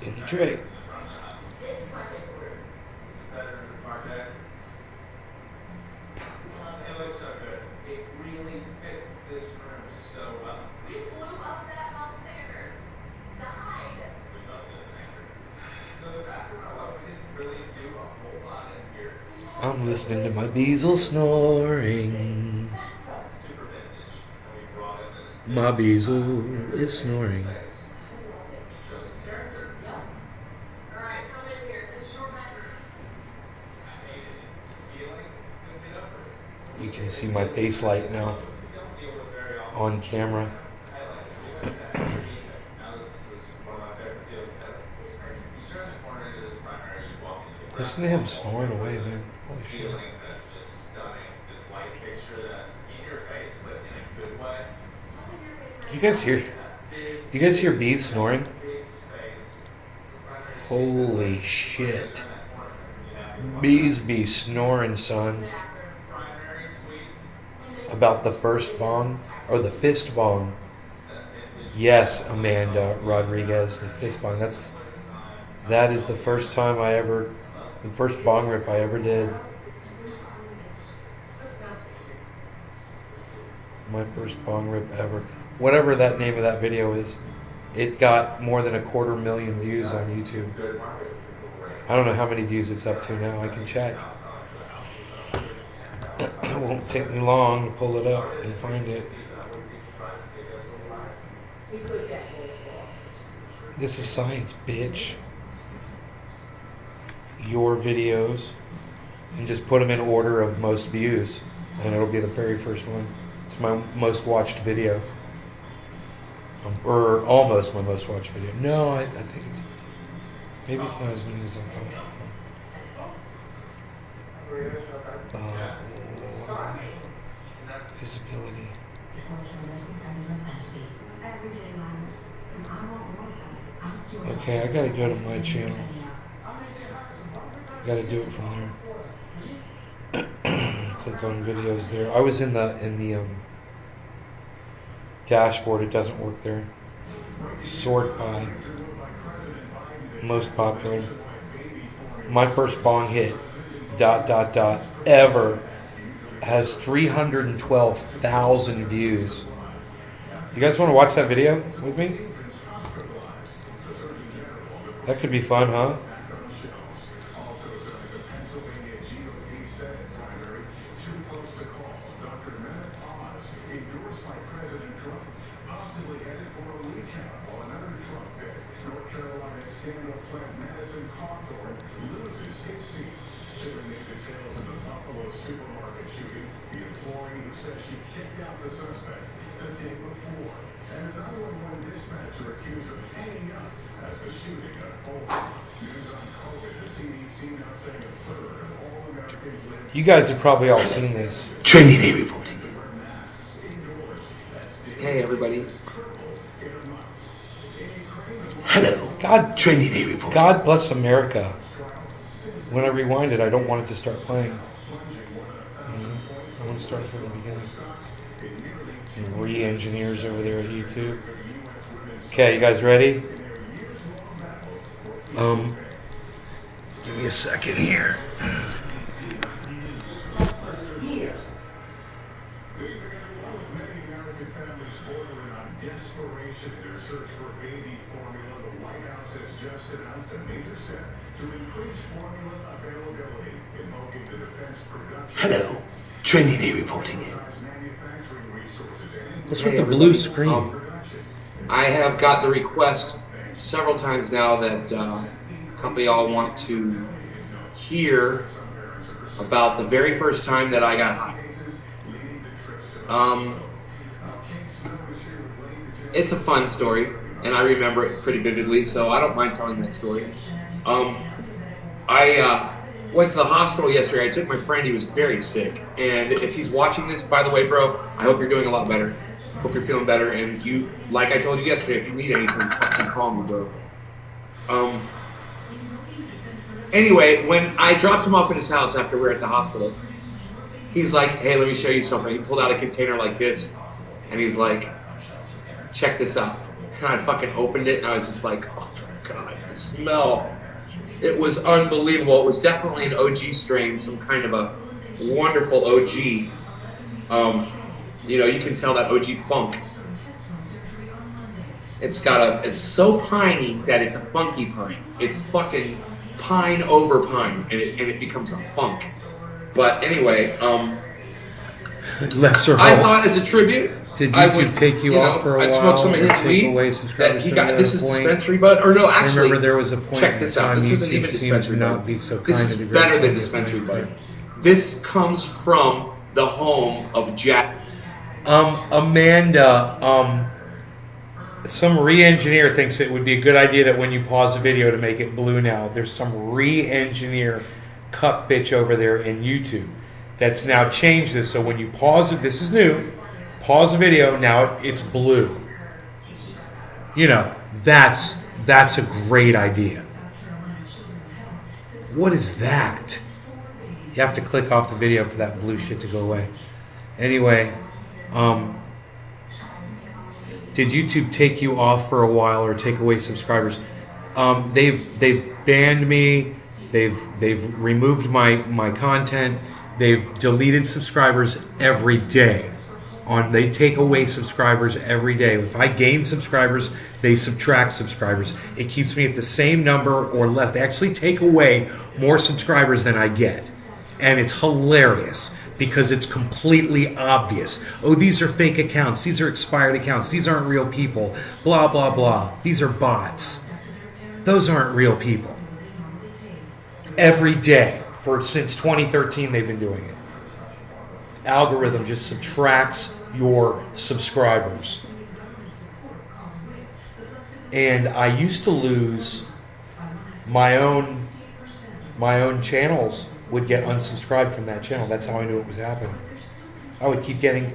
In the tray. I'm listening to my Beazle snoring. My Beazle is snoring. You can see my face light now on camera. Listen to him snoring away, man. Holy shit. You guys hear bees snoring? Holy shit. Bees be snoring, son. About the first bong, or the fist bong. Yes, Amanda Rodriguez, the fist bong. That is the first time the first bong rip I ever did. My first bong rip ever. Whatever that name of that video is, it got more than 250,000 views on YouTube. I don't know how many views it's up to now. I can check. It won't take me long to pull it up and find it. This is science, bitch. Your videos, and just put them in order of most views, and it'll be the very first one. It's my most watched video, or almost my most watched video. No, I think maybe it's not as many as I thought. Visibility. Okay, I gotta go to my channel. Gotta do it from there. Click on videos there. I was in the dashboard. It doesn't work there. Sort by most popular. My first bong hit. ... ever has 312,000 views. You guys want to watch that video with me? That could be fun, huh? You guys have probably all seen this. Trending Day reporting. Hey everybody. Hello. God, Trending Day reporting. God bless America. When I rewind it, I don't want it to start playing. I want to start from the beginning. Re-engineers over there at YouTube. Okay, you guys ready? Give me a second here. Hello. Trending here reporting in. What's with the blue screen? I have got the request several times now that company all want to hear about the very first time that I got high. It's a fun story, and I remember it pretty vividly, so I don't mind telling that story. I went to the hospital yesterday. I took my friend. He was very sick, and if he's watching this, by the way, bro, I hope you're doing a lot better. Hope you're feeling better, and you, like I told you yesterday, if you need anything, fucking call me, bro. Anyway, when I dropped him off at his house after we were at the hospital, he's like, hey, let me show you something. He pulled out a container like this, and he's like, check this out. And I fucking opened it, and I was just like, oh my God, the smell. It was unbelievable. It was definitely an OG strain, some kind of a wonderful OG. You know, you can tell that OG funk. It's so piney that it's a funky pine. It's fucking pine over pine, and it becomes a funk. But anyway, Lester I Holt. thought as a tribute, Did I YouTube would, take you off for a I'd while smoke some of or his take weed away subscribers that he from got. you This at is a point? dispensary bud, or no, I actually, remember there was a point check in this time out. This isn't YouTube even seemed to dispensary not bud. be so This kind is to the better than great dispensary children. bud. This comes from the home of Jack. Amanda, some re-engineer thinks it would be a good idea that when you pause the video to make it blue now. There's some re-engineer cuck bitch over there in YouTube that's now changed this. So when you pause it, this is new, pause the video, now it's blue. You know, that's a great idea. What is that? You have to click off the video for that blue shit to go away. Anyway, did YouTube take you off for a while or take away subscribers? They've banned me. They've removed my content. They've deleted subscribers every day. They take away subscribers every day. If I gain subscribers, they subtract subscribers. It keeps me at the same number or less. They actually take away more subscribers than I get. And it's hilarious because it's completely obvious. Oh, these are fake accounts. These are expired accounts. These aren't real people. Blah, blah, blah. These are bots. Those aren't real people. Every day since 2013, they've been doing it. Algorithm just subtracts your subscribers. And I used to lose my own channels would get unsubscribed from that channel. That's how I knew it was happening. I would keep getting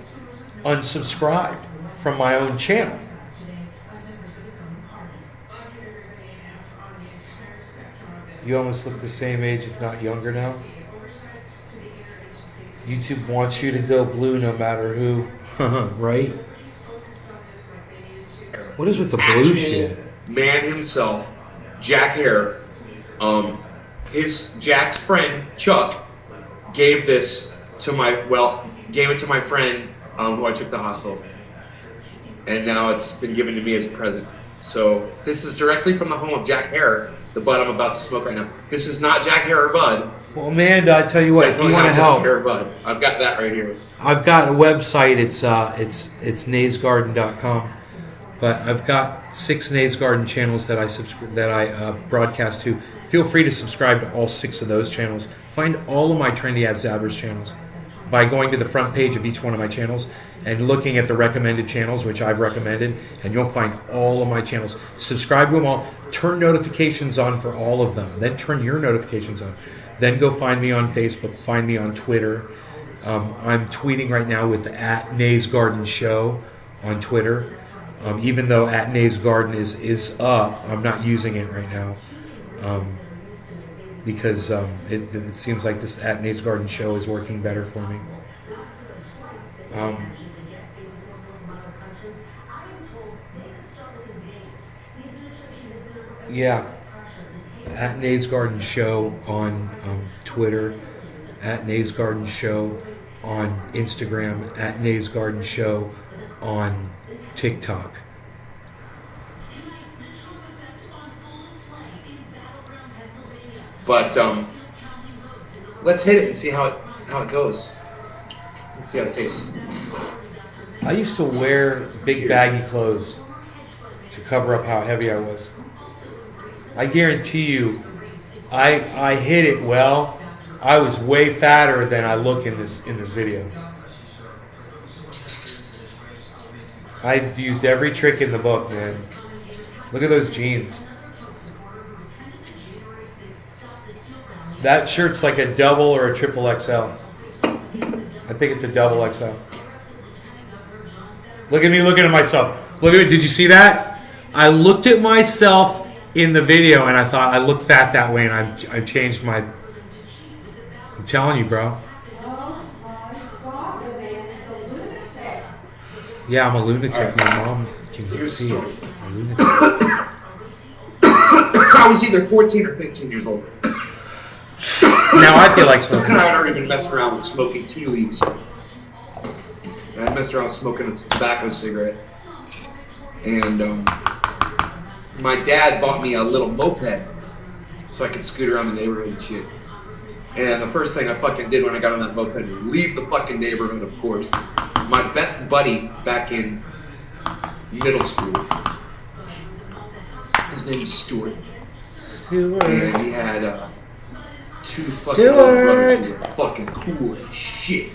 unsubscribed from my own channel. You almost look the same age, if not younger now. YouTube wants you to go blue no matter who, right? What is with the blue shit? Man himself, Jack Hare, Jack's friend Chuck gave this to gave it to my friend who I took to the hospital, and now it's been given to me as a present. So this is directly from the home of Jack Hare, the bud I'm about to smoke right now. This is not Jack Hare bud. Well, Amanda, I tell you what, if you want to help, Jack Hare bud. I've got that right here. I've got a website. It's naysgarden.com. But I've got 6 Nays Garden channels that I broadcast to. Feel free to subscribe to all 6 of those channels. Find all of my Trendy As Dabbers channels by going to the front page of each one of my channels and looking at the recommended channels, which I've recommended, and you'll find all of my channels. Subscribe to them all. Turn notifications on for all of them. Then turn your notifications on. Then go find me on Facebook. Find me on Twitter. I'm tweeting right now with @NaysGardenShow on Twitter. Even though @NaysGarden is up, I'm not using it right now because it seems like this @NaysGardenShow is working better for me. Yeah, @NaysGardenShow on Twitter, @NaysGardenShow on Instagram, @NaysGardenShow on TikTok. But let's hit it and see how it goes. Let's see how it tastes. I used to wear big baggy clothes to cover up how heavy I was. I guarantee you, I hit it well. I was way fatter than I look in this video. I used every trick in the book, man. Look at those jeans. That shirt's like a double or a triple XL. I think it's a double XL. Look at me looking at myself. Look at it. Did you see that? I looked at myself in the video and I thought I looked fat that way, and I changed my. I'm telling you, bro. Yeah, I'm a lunatic. My mom can see it. I'm a lunatic. I was either 14 or 15 years old. Now I feel like smoking. I had already been messing around with smoking tea leaves. I messed around smoking a tobacco cigarette. And my dad bought me a little moped so I could scoot around the neighborhood and shit. And the first thing I fucking did when I got on that moped was leave the fucking neighborhood, of course. My best buddy back in middle school, his name is Stuart. And he had two fucking brothers who were fucking cool as shit.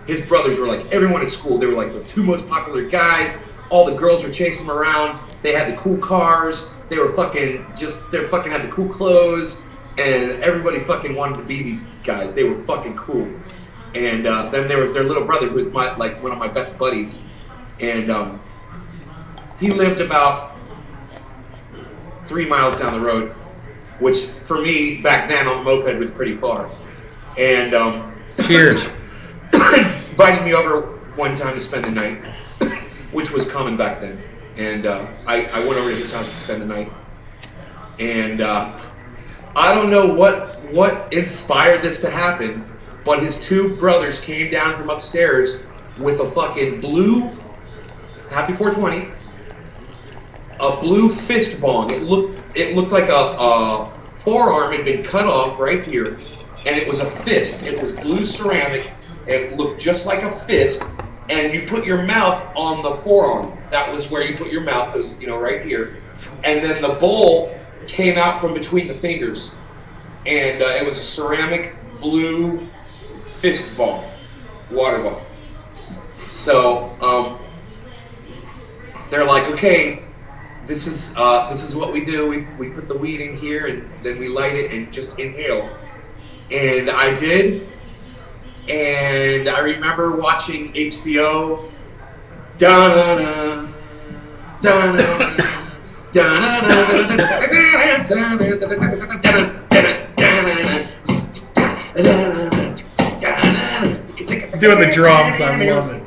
His brothers were like everyone at school. They were like the two most popular guys. All the girls were chasing them around. They had the cool cars. They were fucking they fucking had the cool clothes. And everybody fucking wanted to be these guys. They were fucking cool. And then there was their little brother, who was one of my best buddies. And he lived about 3 miles down the road, which for me back then on the moped was pretty far. And cheers. Invited me over one time to spend the night, which was common back then. And I went over to his house to spend the night. And I don't know what inspired this to happen, but his two brothers came down from upstairs with a fucking blue, happy 420, a blue fist bong. It looked like a forearm had been cut off right here, and it was a fist. It was blue ceramic. It looked just like a fist, and you put your mouth on the forearm. That was where you put your mouth, was, right here. And then the bowl came out from between the fingers, and it was a ceramic blue fist ball, water ball. So they're like, okay, this is what we do. We put the weed in here, and then we light it and just inhale. And I did, and I remember watching HBO. Da-na-na, da-na-na. Doing the drums, I love it.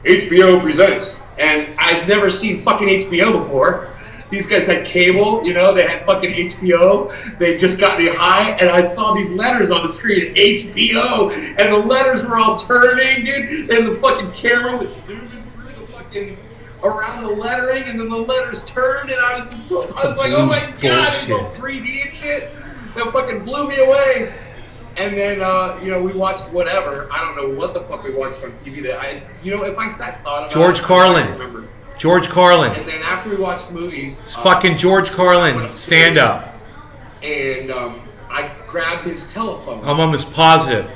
HBO presents, and I've never seen fucking HBO before. These guys had cable, they had fucking HBO. They just got me high, and I saw these letters on the screen, HBO, and the letters were all turning, dude, and the fucking camera was zooming through the fucking, around the lettering, and then the letters turned, and I was like, oh my god, it's all 3D and shit. That fucking blew me away. And then, we watched whatever. I don't know what the fuck we watched on TV that if I sat and thought about George it, Carlin. I remember. George Carlin. And then after we watched movies, It's fucking George Carlin stand up. And I grabbed his telephone. I'm almost positive.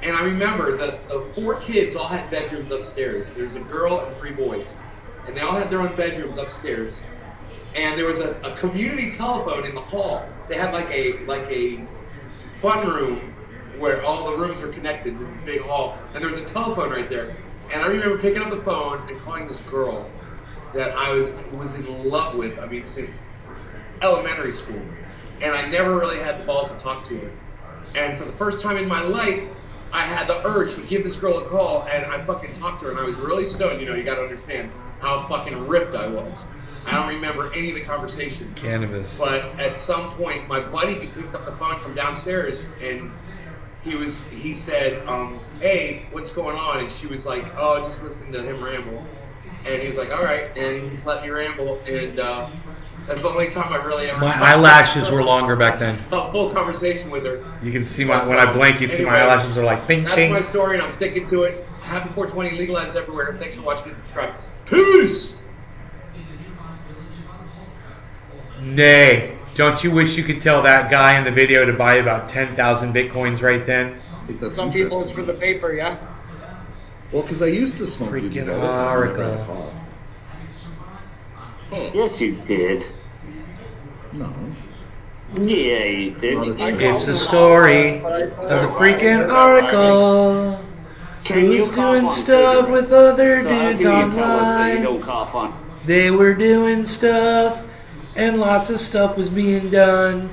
And I remember the 4 kids all had bedrooms upstairs. There's a girl and 3 boys, and they all had their own bedrooms upstairs. And there was a community telephone in the hall. They had like a fun room where all the rooms were connected. It's a big hall, and there was a telephone right there. And I remember picking up the phone and calling this girl that I was in love with, since elementary school. And I never really had the balls to talk to her. And for the first time in my life, I had the urge to give this girl a call, and I fucking talked to her, and I was really stoned. You gotta understand how fucking ripped I was. I don't remember any of the conversation. Cannabis. But at some point, my buddy picked up the phone from downstairs, and he said, hey, what's going on? And she was like, oh, just listen to him ramble. And he's like, all right, and he just let me ramble, and that's the only time I really ever. My eyelashes were longer back then. A full conversation with her. You can see my when I blink, you see my eyelashes are like ping, That's ping. my story, and I'm sticking to it. Happy 420, legalized everywhere. Thanks for watching and subscribe. Peace. Nay, don't you wish you could tell that guy in the video to buy about 10,000 bitcoins right then? Some people it's for the paper, yeah. Well, because I used to smoke weed Freaking together, so I never had Oracle. pot. Yes, you did. No. Yeah, you did. It's the story of the freaking Oracle. Who's doing stuff with other dudes online? They were doing stuff, and lots of stuff was being done.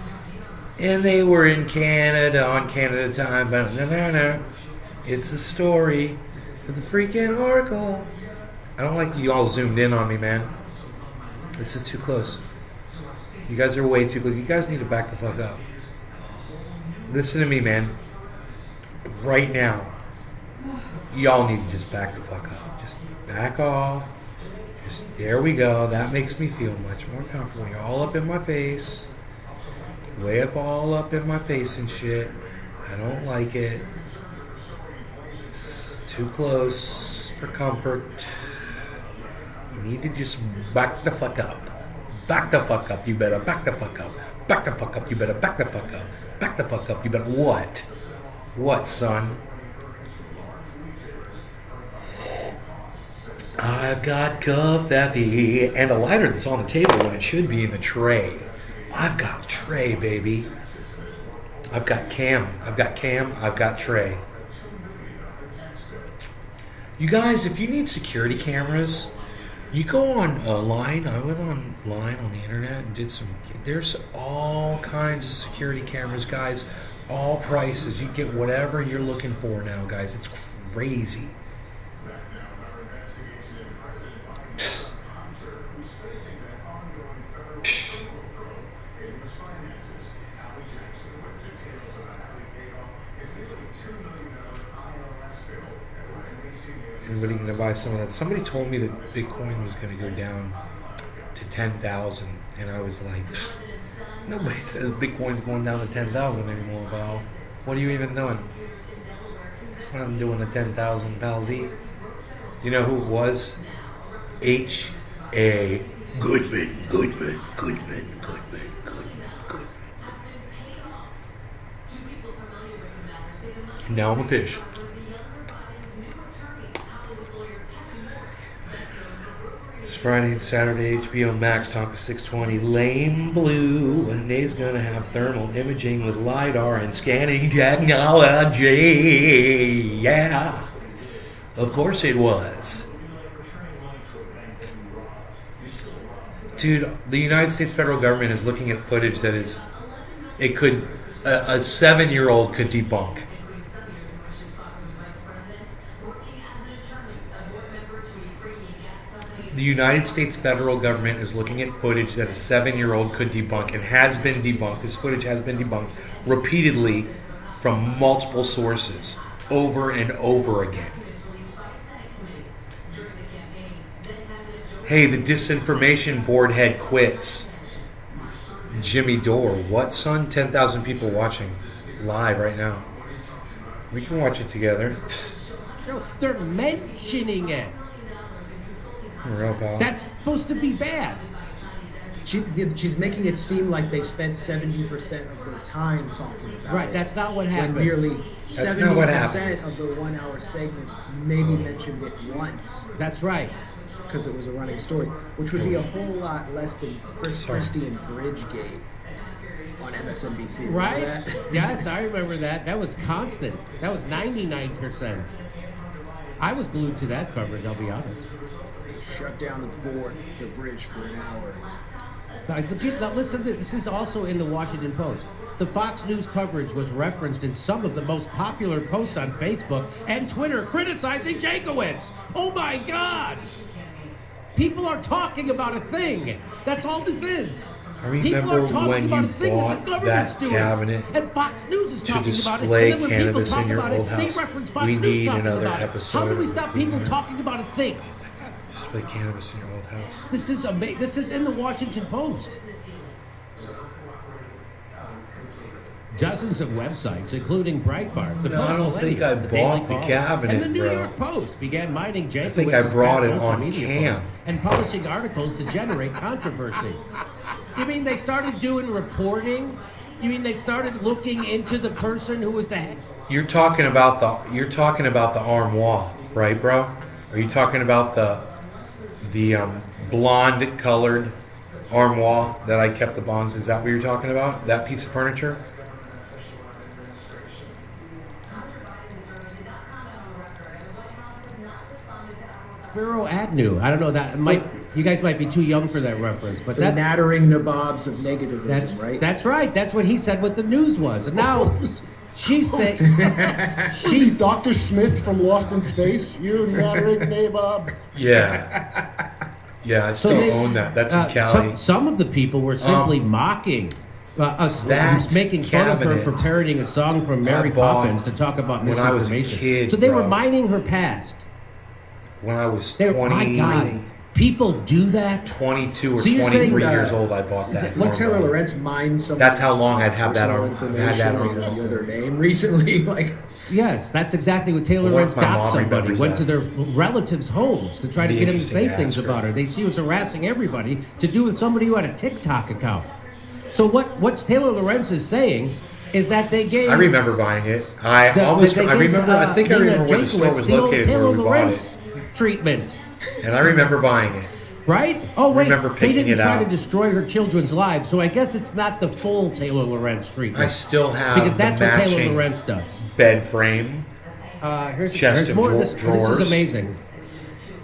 And they were in Canada on Canada time. But no. It's the story of the freaking Oracle. I don't like you all zoomed in on me, man. This is too close. You guys are way too close. You guys need to back the fuck up. Listen to me, man. Right now. Y'all need to just back the fuck up. Just back off. Just, there we go. That makes me feel much more comfortable. You're all up in my face. Way up, all up in my face and shit. I don't like it. It's too close for comfort. You need to just back the fuck up. Back the fuck up. You better back the fuck up. Back the fuck up. You better back the fuck up. Back the fuck up. You better what? What, son? I've got coffee and a lighter that's on the table when it should be in the tray. I've got tray, baby. I've got cam. I've got tray. You guys, if you need security cameras, you go online. I went online on the internet and did some. There's all kinds of security cameras, guys. All prices. You get whatever you're looking for now, guys. It's crazy. Anybody gonna buy some of that? Somebody told me that Bitcoin was gonna go down to 10,000, and I was like, nobody says Bitcoin's going down to 10,000 anymore, pal. What are you even doing? It's not doing a 10,000, pal Z. You know who it was? H.A. Goodman. And now I'm a fish. It's Friday and Saturday, HBO Max, talk of 620. Lame Blue, and they's gonna have thermal imaging with LiDAR and scanning technology. Yeah, of course it was. Dude, the United States federal government is looking at footage that is, it could, a 7-year-old could debunk. The United States federal government is looking at footage that a 7-year-old could debunk and has been debunked. This footage has been debunked repeatedly from multiple sources over and over again. Hey, the disinformation board head quits. Jimmy Dore. What, son? 10,000 people watching live right now. We can watch it together. No, they're mentioning it. Real pal. That's supposed to be bad. She's making it seem like they spent 70% of their time talking about Right, it. that's not what happened. When nearly That's not what 70% happened. of the 1 hour segments maybe mentioned it once. That's right. Because it was a running story, which would be a whole lot less than Chris Christie and Bridgegate on MSNBC. Remember Right? that? Yes, I remember that. That was constant. That was 99%. I was glued to that coverage, I'll be honest. Shut down the bridge for an hour. Now listen, this is also in the Washington Post. The Fox News coverage was referenced in some of the most popular posts on Facebook and Twitter criticizing Jankowicz. Oh my God! People are talking about a thing. That's all this is. I remember when you bought that cabinet to display cannabis in your old house. We need another episode. How do we stop people talking about a thing? Display cannabis in your old house. This is amazing. This is in the Washington Post. Dozens of websites, including Breitbart, the No, I don't think I bought the cabinet, and the New bro. York Post began mining Jacob. I think I brought it on media cam. posts and publishing articles to generate controversy. You mean they started doing reporting? You mean they started looking into the person who was the head? You're talking about the armoire, right, bro? Are you talking about the blonde colored armoire that I kept the bongs? Is that what you're talking about? That piece of furniture? Spiro Agnew. I don't know that might. You guys might be too young for that reference, but The that, nattering nabobs of negativism, that's right? That's right. That's what he said. What the news was, and now she said She, Dr. Smith from Lost in Space, you nattering nabob. Yeah. Yeah, I still they- own that. That's in Cali. Some of the people were simply mocking us, that making fun of her cabinet for parodying a song from Mary I bought Poppins to talk about when I was a misinformation. kid, so they bro. were mining her past. When I was My God, people do that. 22 or So you're 23 saying, years old, I bought that. When Taylor armoire. Lorenz mined some. That's how long I'd have that personal had that information armoire. in the other name recently, like. Yes, that's exactly what Taylor What if Lorenz my got mom somebody. remembers Went to that? their relatives' homes to try to Be get them to interesting say to things ask her. about her. She was harassing everybody to do with somebody who had a TikTok account. So what Taylor Lorenz is saying is that they gave. I remember buying it. I the- almost. they I gave, remember. I think I Nina remember where the store Jankowicz was the old located where Taylor we bought Lorenz it, treatment. and I remember buying it. Right? Oh wait, remember they picking didn't it try out. to destroy her children's lives, so I guess it's not the full Taylor Lorenz treatment. I still have because the that's what Taylor matching Lorenz does. bed frame, Here's of more. This drawers, is amazing.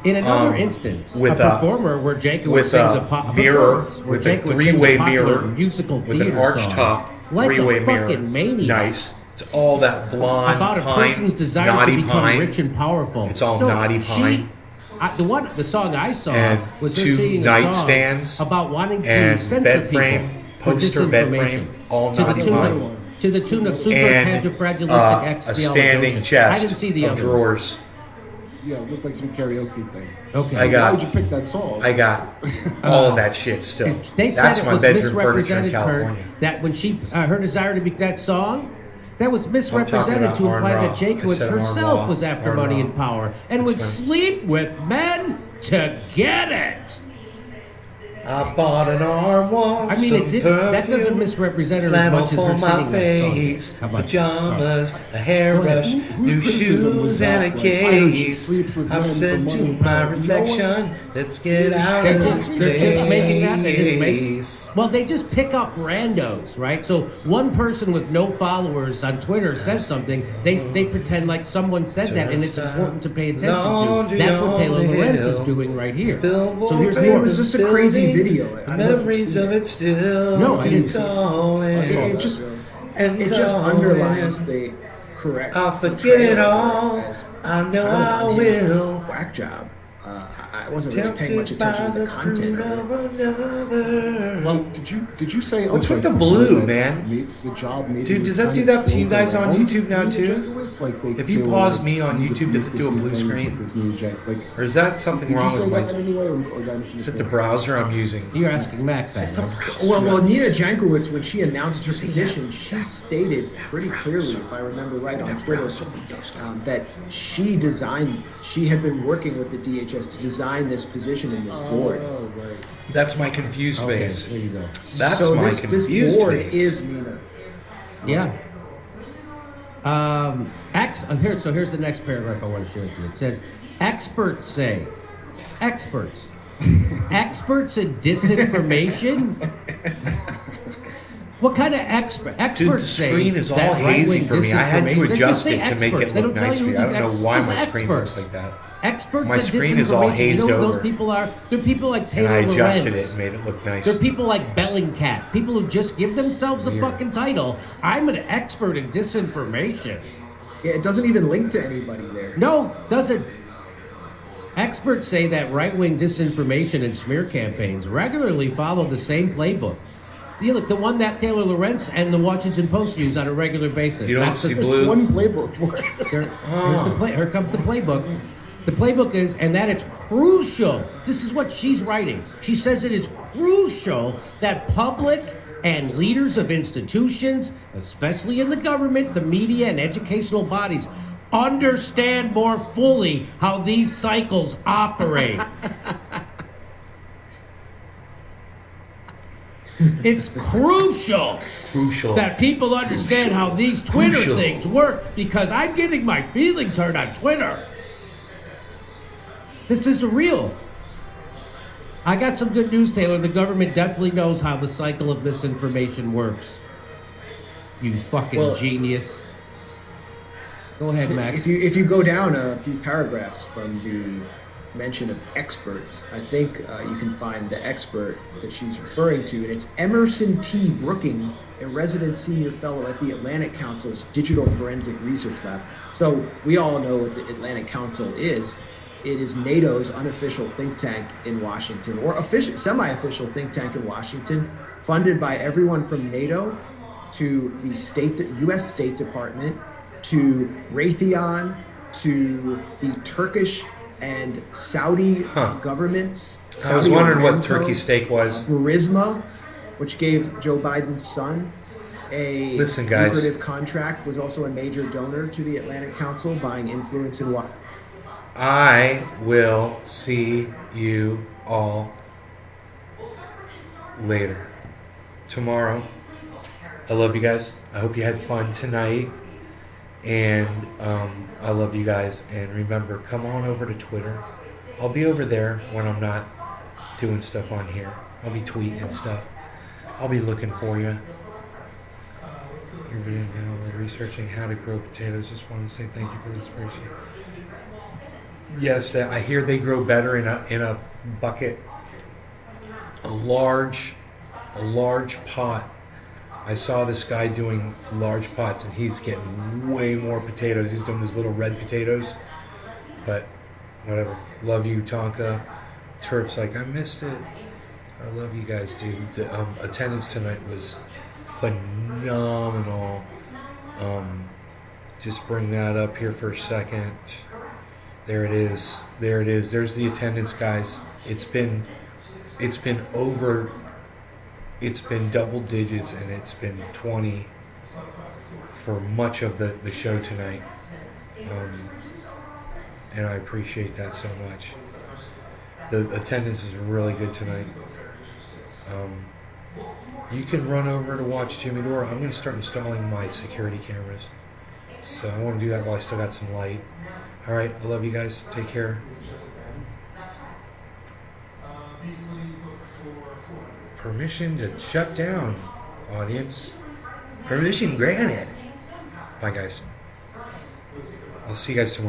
In another instance, with a performer where Jacob with sings a mirror, where with a Jacob sings three-way popular mirror, musical with an theater arch song, top, like three-way a mirror. fucking maniac. Nice. It's all that blonde About a pine, person's desire to naughty become pine. rich and powerful. It's all naughty pine. The song I saw And was her two singing a song nightstands about wanting to and censor bed people frame, for poster bed disinformation. frame, all To the naughty tune of- pine. To the tune of And supercalifragilistic a standing I chest didn't see the of other drawers. Yeah, it looked like some karaoke thing. Okay. I Why would you pick that song? got all of that shit still. They That's said it my was bedroom furniture in misrepresented her, California. that when she her desire to be that song, that was misrepresented about to imply Arn that Ra. I Jankowicz said Arn herself Ra. was after Arn money Ra. and power and That's would fine. sleep with men to get it. I bought an armoire, I mean, some it did, that doesn't perfume, misrepresent her as flannel much as for her my singing that song. face, How about pajamas, a hairbrush, Whose new criticism was shoes, and a that? Like, I heard she case. sleeps with I men said for to money and my power. You know what? reflection, let's get out of this They're just making that. They just make, place. well, they just pick up randos, right? So one person with no followers on Twitter says something, they pretend like someone said that, and it's important to pay attention to. Laundry That's what on Taylor the Lorenz hill. is doing right here. Billboards So here's I mean, it more. was just a crazy buildings, video. the I don't know if you've memories seen of it still. No, I didn't see it. calling. It just and it just calling. underlines the correct. I'll forget portrayal it all. as I know kind I of on his will. Whack job. I wasn't really paying much Tempted by attention to the the content fruit of it. of another. Well, did you say? What's okay, with the blue, that man? The job maybe Dude, was does that kind do of that to you built guys on around YouTube now, Nina too? Jankowicz? Like If you they pause were me on like, YouTube, does it do a blue screen? Like, Or is that something did wrong you with say my... that in any way, or did I Is it the browser I'm using? You're asking Max that. right? Well, Nina Jankowicz, when she announced her position, she stated pretty clearly, if I remember right on Twitter, that she had been working with the DHS to design this position in this board. Oh, right. That's my confused face. There you go. That's So my this confused board face. is Nina. Yeah. Here's the next paragraph I want to share with you. It says, experts say, experts in disinformation? What kind of experts Dude, the say screen is all that hazy right-wing for me. I had to disinformation- They just adjust say it to make experts. it They look don't tell nice you for you. I who's don't know why who's my screen experts. looks like that. Experts My in screen is all disinformation. hazed You know who over. those people are? They're people like And Taylor I adjusted Lorenz. it and made it look nice. They're people like Bellingcat, people who just give themselves a Weird. fucking title. I'm an expert in disinformation. Yeah, it doesn't even link to anybody there. No, doesn't. Experts say that right-wing disinformation and smear campaigns regularly follow the same playbook. You look, the one that Taylor Lorenz and the Washington Post use on a regular basis. You don't That's see the, blue? One playbook for it. Here comes the playbook. The playbook is, and that it's crucial. This is what she's writing. She says it is crucial that public and leaders of institutions, especially in the government, the media, and educational bodies, understand more fully how these cycles operate. It's crucial that people understand how these Twitter things work, because I'm getting my feelings hurt on Twitter. This is real. I got some good news, Taylor. The government definitely knows how the cycle of misinformation works. You fucking genius. Go ahead, Max. If you go down a few paragraphs from the mention of experts, I think you can find the expert that she's referring to, and it's Emerson T. Brooking, a resident senior fellow at the Atlantic Council's Digital Forensic Research Lab. So we all know what the Atlantic Council is. It is NATO's unofficial think tank in Washington, or official, semi-official think tank in Washington, funded by everyone from NATO to the U.S. State Department, to Raytheon, to the Turkish and Saudi governments. I was wondering what turkey steak was. Burisma, which gave Joe Biden's son a lucrative contract, was also a major donor to the Atlantic Council, buying influence in Washington. I will see you all later. Tomorrow. I love you guys. I hope you had fun tonight. And I love you guys. And remember, come on over to Twitter. I'll be over there when I'm not doing stuff on here. I'll be tweeting stuff. I'll be looking for you. You're researching how to grow potatoes. Just want to say thank you for the inspiration. Yes, I hear they grow better in a bucket, a large pot. I saw this guy doing large pots, and he's getting way more potatoes. He's doing those little red potatoes, but whatever. Love you, Tonka. Terp's like, I missed it. I love you guys, dude. The attendance tonight was phenomenal. Just bring that up here for a second. There it is. There it is. There's the attendance, guys. It's been double digits, and it's been 20 for much of the show tonight. And I appreciate that so much. The attendance is really good tonight. You can run over to watch Jimmy Dore. I'm going to start installing my security cameras. So I want to do that while I still got some light. All right, I love you guys. Take care. Permission to shut down, audience. Permission granted. Bye, guys. I'll see you guys tomorrow.